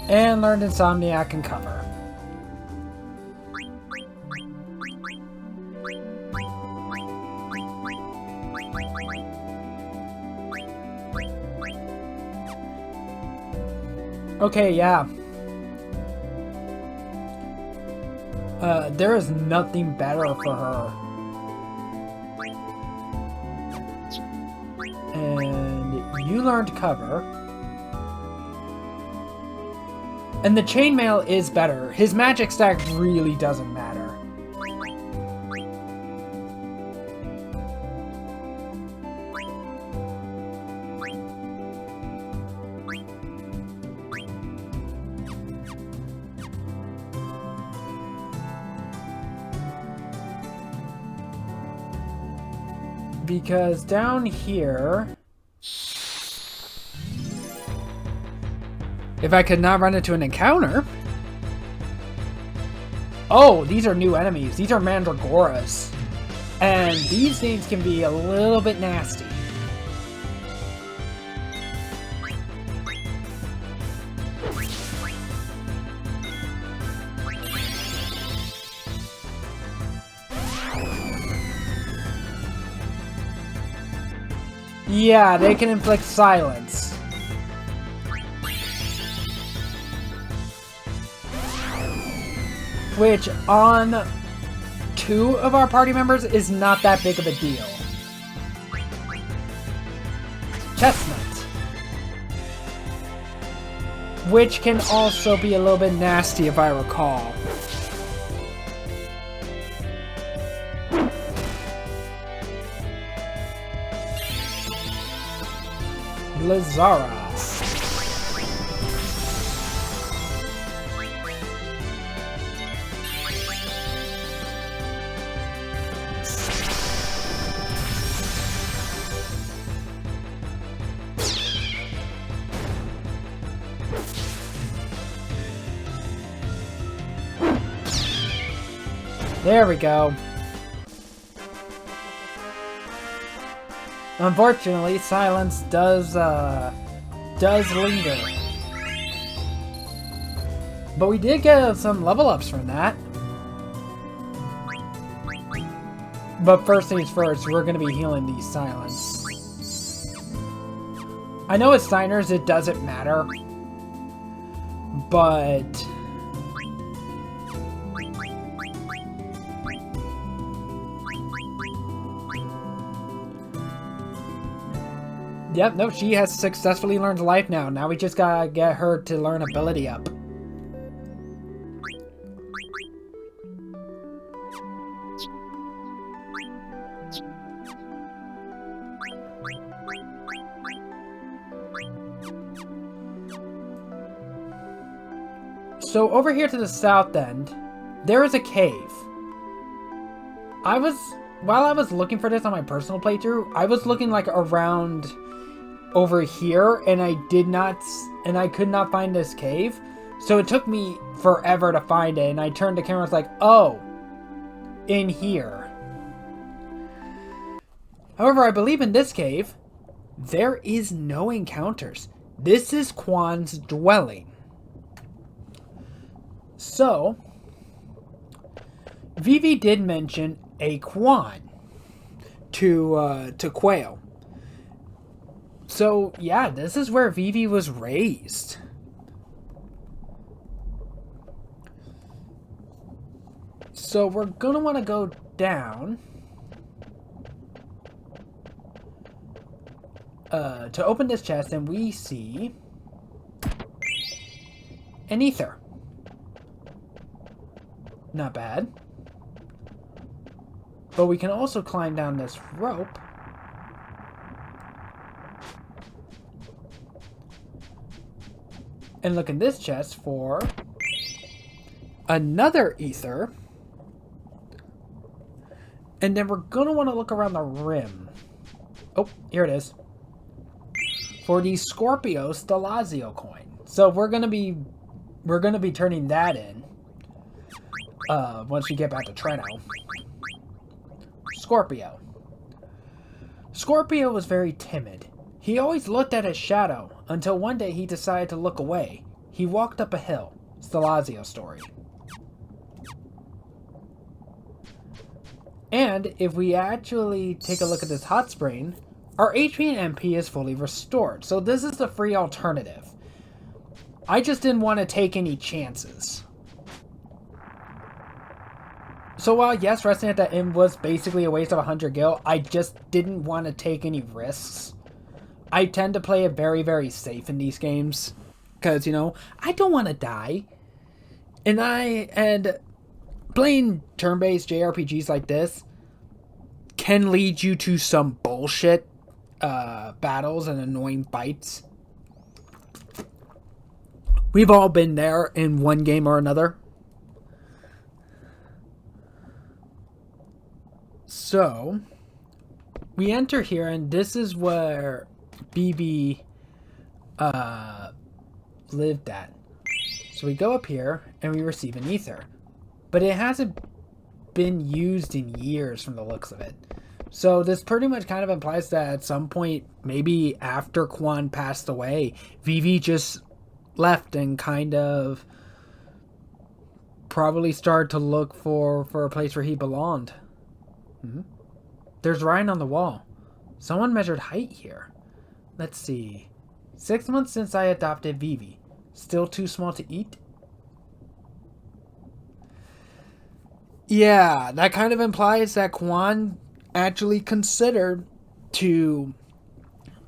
And learned Insomniac and Cover. Okay, yeah. There is nothing better for her. And you learned Cover. And the chainmail is better. His magic stack really doesn't matter. Because down here, if I could not run into an encounter. Oh, these are new enemies. These are Mandragoras. And these things can be a little bit nasty. Yeah, they can inflict silence. Which, on 2 of our party members, is not that big of a deal. Chestnut. Which can also be a little bit nasty, if I recall. Lazara. There we go. Unfortunately, silence does linger. But we did get some level ups from that. But first things first, we're going to be healing these silence. I know with Steiners it doesn't matter. But yep, no, she has successfully learned life now. Now we just gotta get her to learn ability up. So over here to the south end, there is a cave. While I was looking for this on my personal playthrough, I was looking like around over here, and I could not find this cave. So it took me forever to find it, and I turned the camera, and was like, oh, in here. However, I believe in this cave, there is no encounters. This is Quan's dwelling. So, Vivi did mention a Quan to Quail. So, yeah, this is where Vivi was raised. So, we're gonna want to go down to open this chest, and we see an ether. Not bad. But we can also climb down this rope. And look in this chest for another ether. And then we're going to want to look around the rim. Oh, here it is. for the Scorpio Stelazio coin. So we're gonna be turning that in once we get back to Treno. Scorpio. Scorpio was very timid. He always looked at his shadow until one day he decided to look away. He walked up a hill. Stelazio story. And if we actually take a look at this hot spring, our HP and MP is fully restored. So this is the free alternative. I just didn't want to take any chances. So while yes, resting at that inn was basically a waste of 100 gil, I just didn't want to take any risks. I tend to play it very, very safe in these games. Because, you know, I don't want to die. And playing turn-based JRPGs like this can lead you to some bullshit battles and annoying fights. We've all been there in one game or another. So, we enter here, and this is where BB lived at. So we go up here, and we receive an ether. But it hasn't been used in years from the looks of it. So this pretty much kind of implies that at some point, maybe after Quan passed away, Vivi just left and kind of probably started to look for a place where he belonged. There's writing on the wall. Someone measured height here. Let's see. 6 months since I adopted Vivi. Still too small to eat? Yeah, that kind of implies that Quan actually considered to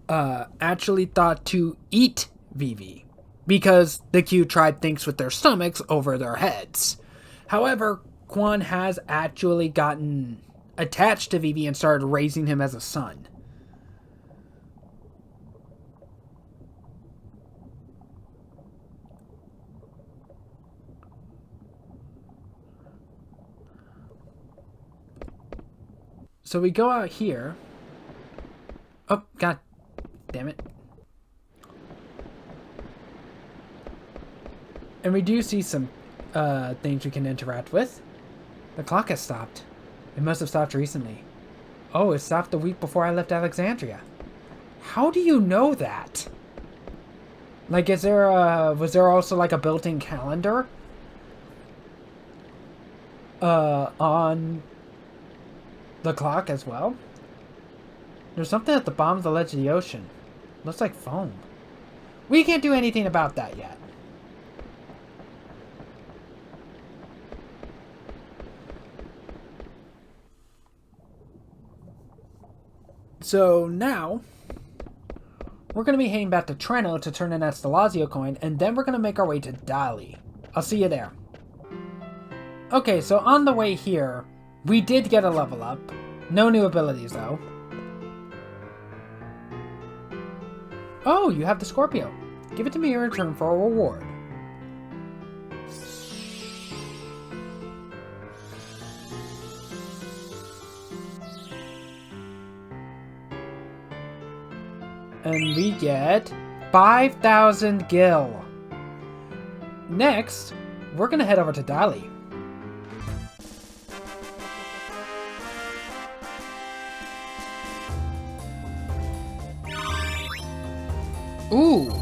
actually thought to eat Vivi, because the Q tribe thinks with their stomachs over their heads. However, Quan has actually gotten attached to Vivi and started raising him as a son. So we go out here. Oh, god damn it. And we do see some things we can interact with. The clock has stopped. It must have stopped recently. Oh, it stopped the week before I left Alexandria. How do you know that? Like, was there also like a built-in calendar on the clock as well? There's something at the bottom of the ledge of the ocean. Looks like foam. We can't do anything about that yet. So now, we're going to be heading back to Treno to turn in that Stelazio coin, and then we're going to make our way to Dali. I'll see you there. Okay, so on the way here, we did get a level up. No new abilities, though. Oh, you have the Scorpio. Give it to me in return for a reward. And we get 5,000 gil. Next, we're going to head over to Dali. Ooh.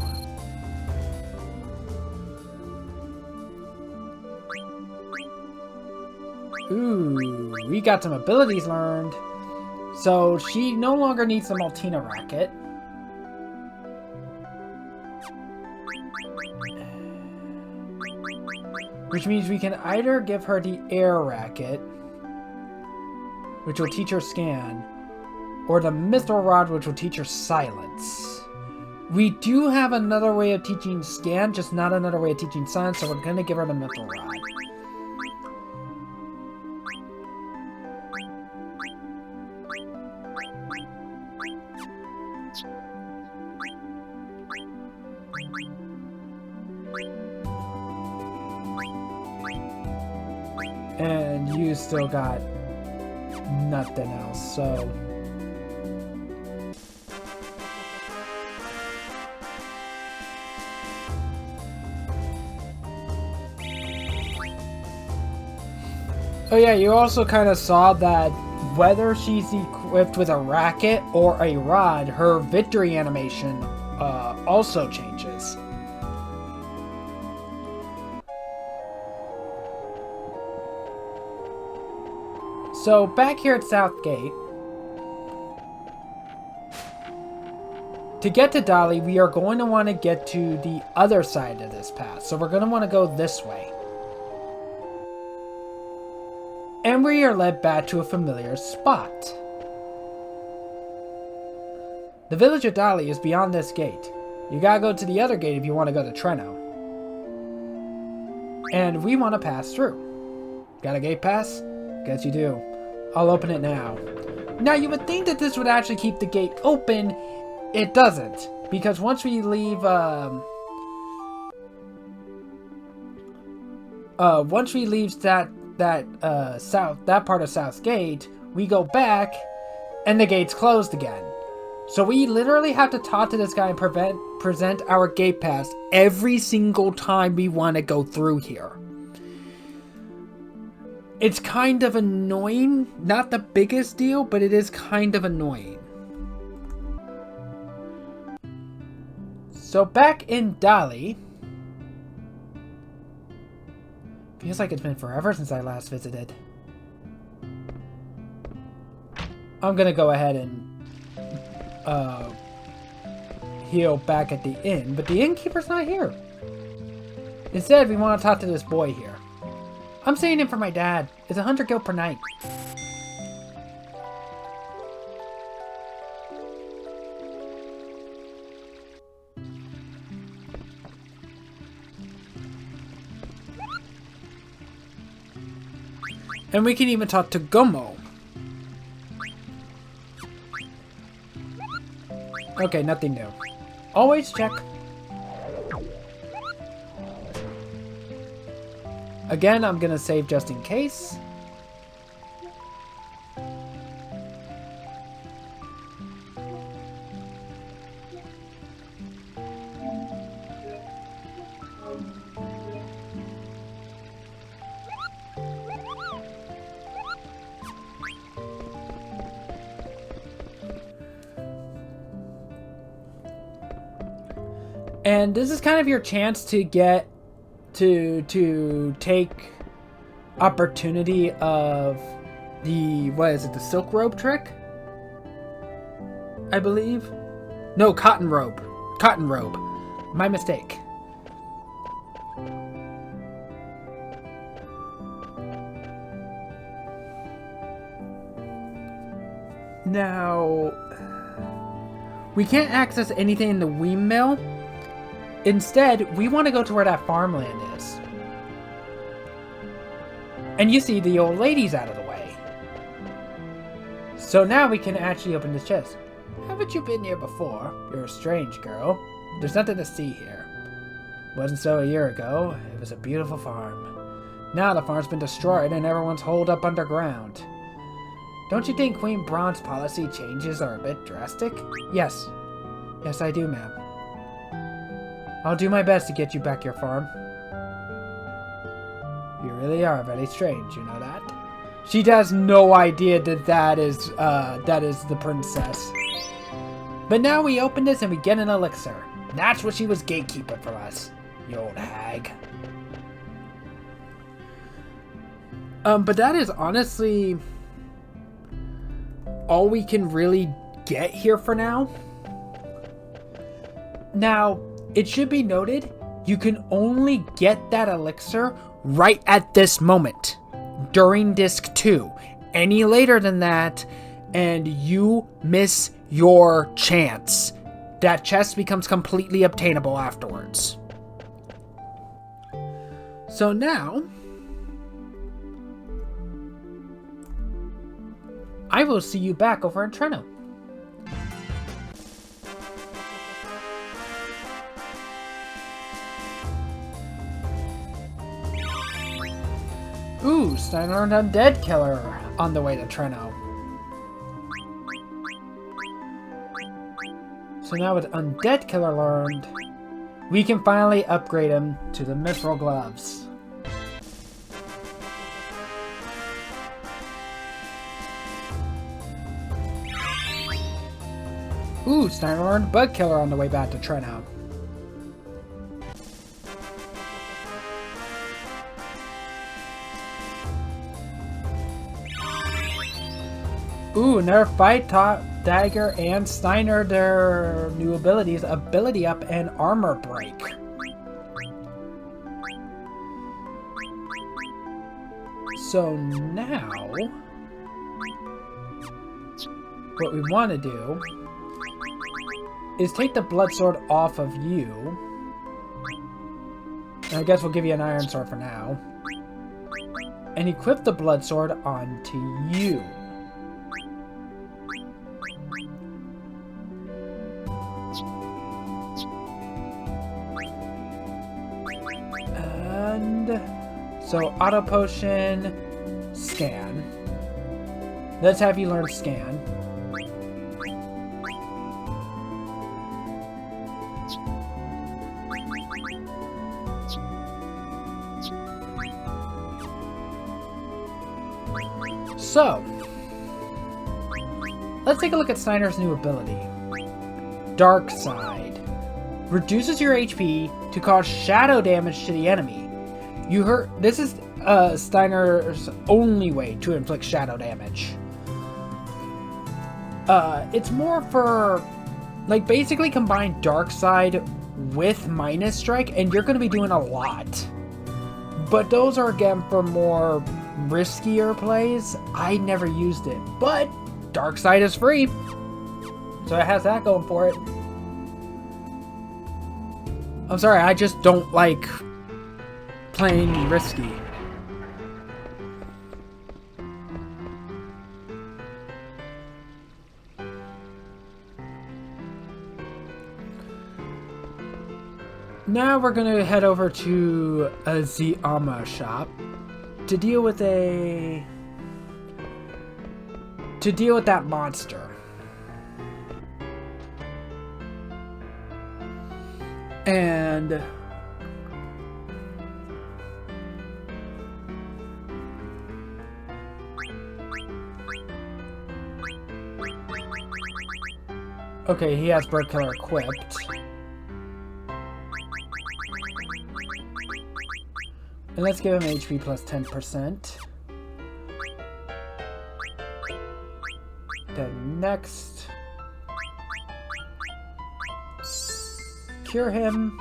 Ooh, we got some abilities learned. So she no longer needs the Maltina racket. Which means we can either give her the air racket, which will teach her scan, or the mithril rod, which will teach her silence. We do have another way of teaching scan, just not another way of teaching silence, so we're going to give her the mithril rod. And you still got nothing else, so... Oh yeah, you also kind of saw that whether she's equipped with a racket or a rod, her victory animation also changes. So back here at South Gate, to get to Dolly, we are going to want to get to the other side of this path. So we're going to want to go this way. And we are led back to a familiar spot. The village of Dolly is beyond this gate. You gotta go to the other gate if you want to go to Treno. And we want to pass through. Got a gate pass? Guess you do. I'll open it now. Now you would think that this would actually keep the gate open. It doesn't. Because once we leave that part of South Gate, we go back and the gate's closed again. So we literally have to talk to this guy and present our gate pass every single time we want to go through here. It's kind of annoying. Not the biggest deal, but it is kind of annoying. So back in Dolly, feels like it's been forever since I last visited. I'm gonna go ahead and heal back at the inn, but the innkeeper's not here. Instead, we want to talk to this boy here. I'm staying in for my dad. It's 100 gil per night. And we can even talk to Gomo. Okay, nothing new. Always check. Again, I'm gonna save just in case. And this is kind of your chance to get to take opportunity of the, what is it, the silk robe trick? I believe. No, cotton robe. Cotton robe. My mistake. Now, we can't access anything in the windmill. Instead, we want to go to where that farmland is. And you see the old lady's out of the way. So now we can actually open this chest. Haven't you been here before? You're a strange girl. There's nothing to see here. Wasn't so a year ago. It was a beautiful farm. Now the farm's been destroyed and everyone's holed up underground. Don't you think Queen Braun's policy changes are a bit drastic? Yes. Yes, I do, ma'am. I'll do my best to get you back your farm. You really are very strange, you know that? She has no idea that that is the princess. But now we open this and we get an elixir. That's what she was gatekeeping for us, you old hag. But that is honestly all we can really get here for now. Now, it should be noted, you can only get that elixir right at this moment, during Disc 2. Any later than that, and you miss your chance. That chest becomes completely obtainable afterwards. So now, I will see you back over in Treno. Ooh, Steiner and Undead Killer on the way to Treno. So now with Undead Killer learned, we can finally upgrade him to the Mithril Gloves. Ooh, Steiner learned Bug Killer on the way back to Treno. Ooh, nerf fight taught Dagger and Steiner their new abilities, Ability Up and Armor Break. So now, what we want to do is take the blood sword off of you. And I guess we'll give you an iron sword for now. And equip the blood sword onto you. And so auto potion, scan. Let's have you learn scan. So, let's take a look at Steiner's new ability. Dark Side. Reduces your HP to cause shadow damage to the enemy. You heard, this is Steiner's only way to inflict shadow damage. It's more for, like, basically combine Dark Side with Minus Strike, and you're going to be doing a lot. But those are, again, for more riskier plays. I never used it, but Dark Side is free, so it has that going for it. I'm sorry, I just don't like playing risky. Now we're gonna head over to a Ziyama shop to deal with that monster. And okay, he has Bird Killer equipped. And let's give him HP plus 10%. Then next, cure him.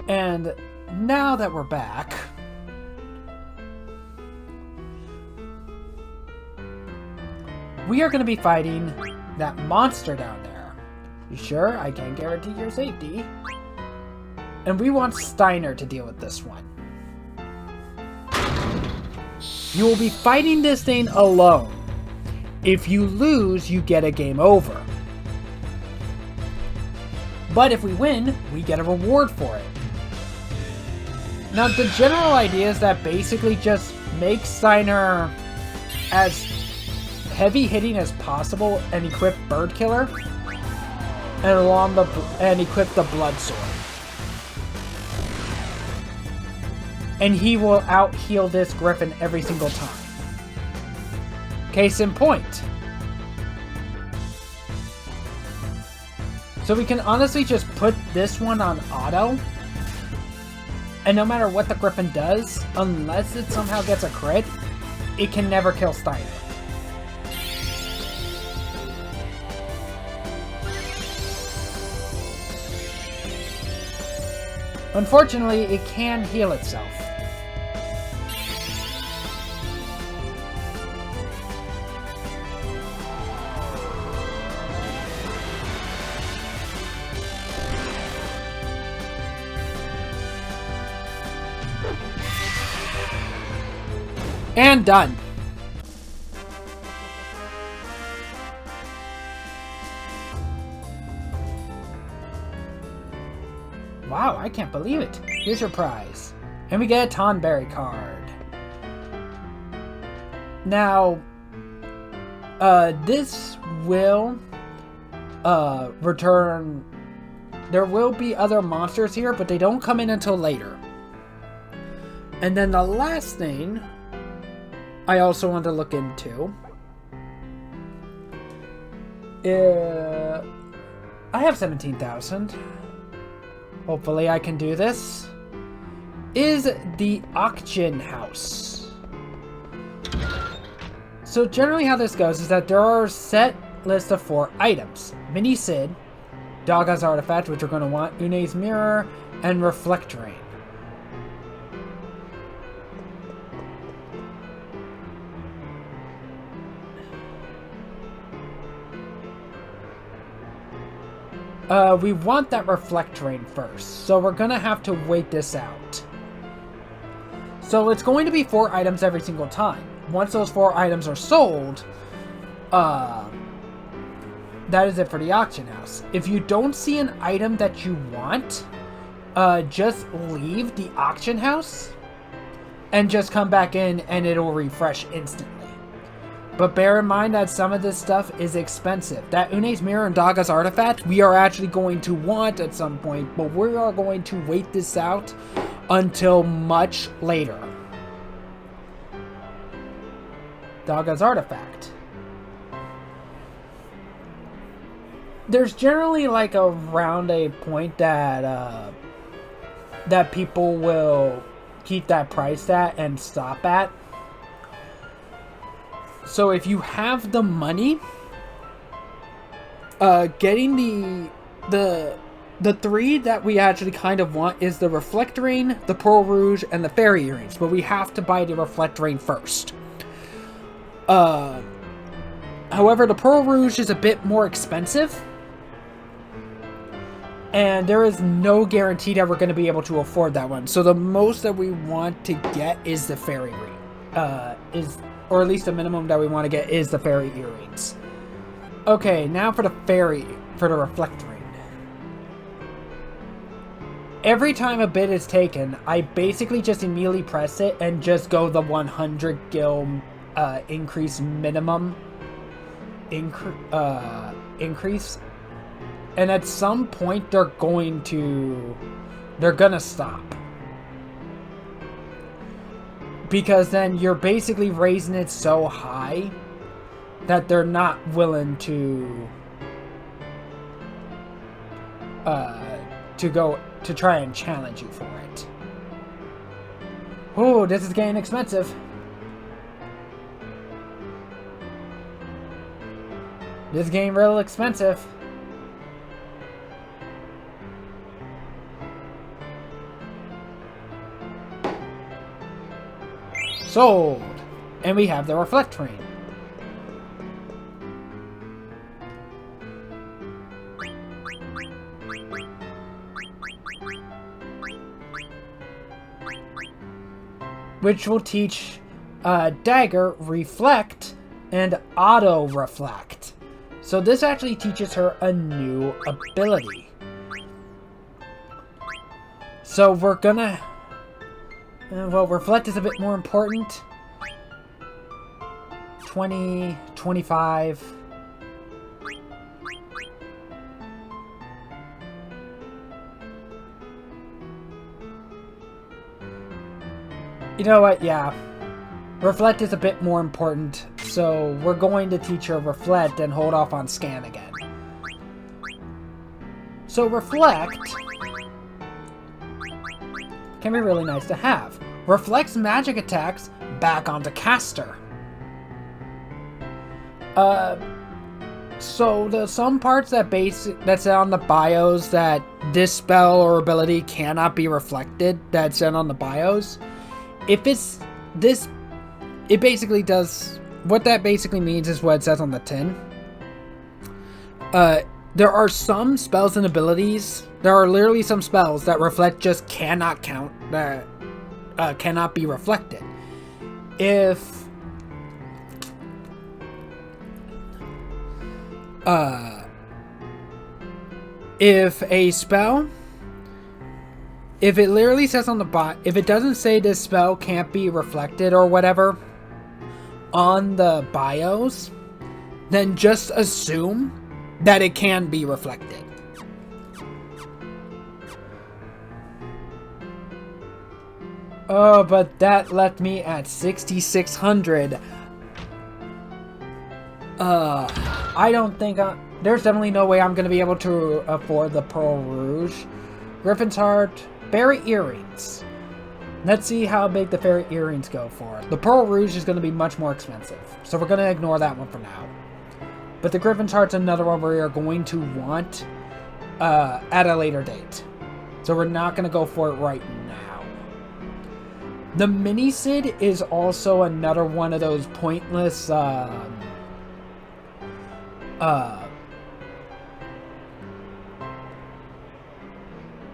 And now that we're back, we are going to be fighting that monster down there. You sure? I can't guarantee your safety. And we want Steiner to deal with this one. You will be fighting this thing alone. If you lose, you get a game over. But if we win, we get a reward for it. Now, the general idea is that basically just make Steiner as heavy hitting as possible and equip Bird Killer and equip the blood sword. And he will out heal this griffin every single time. Case in point. So we can honestly just put this one on auto. And no matter what the griffin does, unless it somehow gets a crit, it can never kill Steiner. Unfortunately, it can heal itself. And done. Wow, I can't believe it. Here's your prize. And we get a Tonberry card. Now, this will return. There will be other monsters here, but they don't come in until later. And then the last thing I also want to look into. I have 17,000. Hopefully I can do this. Is the auction house. So generally how this goes is that there are a set list of 4 items. Mini Sid, Daga's Artifact, which we're going to want, Une's Mirror, and Reflectorain. We want that Reflectorain first, so we're gonna have to wait this out. So it's going to be 4 items every single time. Once those 4 items are sold, that is it for the auction house. If you don't see an item that you want, just leave the auction house and just come back in and it'll refresh instantly. But bear in mind that some of this stuff is expensive. That Une's Mirror and Daga's Artifact, we are actually going to want at some point, but we are going to wait this out until much later. Daga's Artifact. There's generally like around a point that that people will keep that price at and stop at. So if you have the money, getting the 3 that we actually kind of want is the Reflectorain, the Pearl Rouge, and the Fairy Earrings. But we have to buy the Reflectorain first. However, the Pearl Rouge is a bit more expensive. And there is no guarantee that we're going to be able to afford that one. So the most that we want to get is the Fairy Ring. Or at least the minimum that we want to get is the Fairy Earrings. Okay, now for the Reflectorain. Every time a bid is taken, I basically just immediately press it and just go the 100 gil increase minimum increase. And at some point they're gonna stop. Because then you're basically raising it so high that they're not willing to try and challenge you for it. Oh, this is getting expensive. This is getting real expensive. Sold! And we have the Reflectorain. Which will teach Dagger Reflect and Auto Reflect. So this actually teaches her a new ability. So we're gonna... well, Reflect is a bit more important. 20, 25. You know what? Yeah. Reflect is a bit more important. So we're going to teach her Reflect and hold off on Scan again. So Reflect can be really nice to have. Reflects magic attacks back onto caster. So there's some parts that's on the bios that this spell or ability cannot be reflected. That's on the bios. If it's this, it basically does. What that basically means is what it says on the tin. There are some spells and abilities. There are literally some spells that Reflect just cannot count. That cannot be reflected. If a spell, if it literally says on the bot, if it doesn't say this spell can't be reflected or whatever on the bios, then just assume that it can be reflected. Oh, but that left me at 6,600. I don't think there's definitely no way I'm going to be able to afford the Pearl Rouge. Griffin's Heart, Fairy Earrings. Let's see how big the Fairy Earrings go for. The Pearl Rouge is going to be much more expensive, so we're going to ignore that one for now. But the Griffin's Heart's another one we are going to want at a later date. So we're not going to go for it right now. The Mini Sid is also another one of those pointless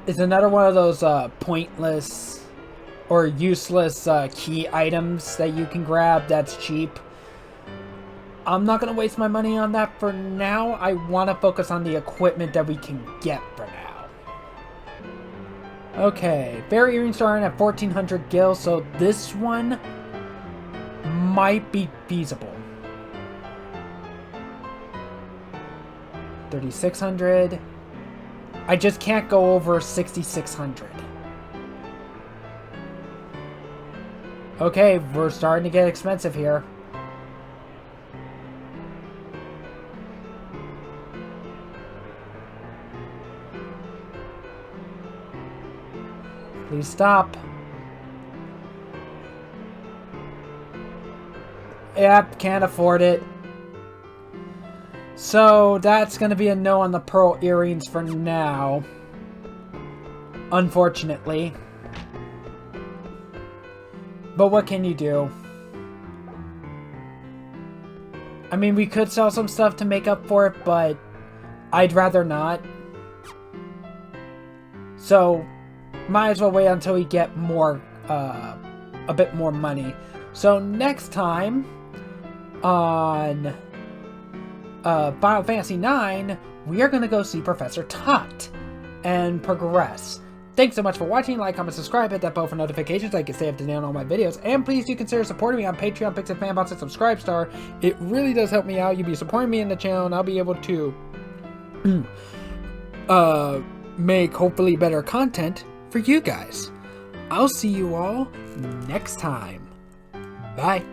it's another one of those pointless or useless key items that you can grab that's cheap. I'm not going to waste my money on that for now. I want to focus on the equipment that we can get for now. Okay, Fairy Earrings starting at 1,400 gil, so this one might be feasible. 3,600. I just can't go over 6,600. Okay, we're starting to get expensive here. Please stop. Yep, can't afford it. So that's going to be a no on the Pearl Earrings for now. Unfortunately. But what can you do? I mean, we could sell some stuff to make up for it, but I'd rather not. So might as well wait until we get more, a bit more money. So next time on Final Fantasy IX, we are going to go see Professor Tot and progress. Thanks so much for watching. Like, comment, subscribe, hit that bell for notifications so I can stay up to date on all my videos. And please do consider supporting me on Patreon, Pixel Fanbox, and Subscribe Star. It really does help me out. You'll be supporting me in the channel, and I'll be able to make hopefully better content for you guys. I'll see you all next time. Bye.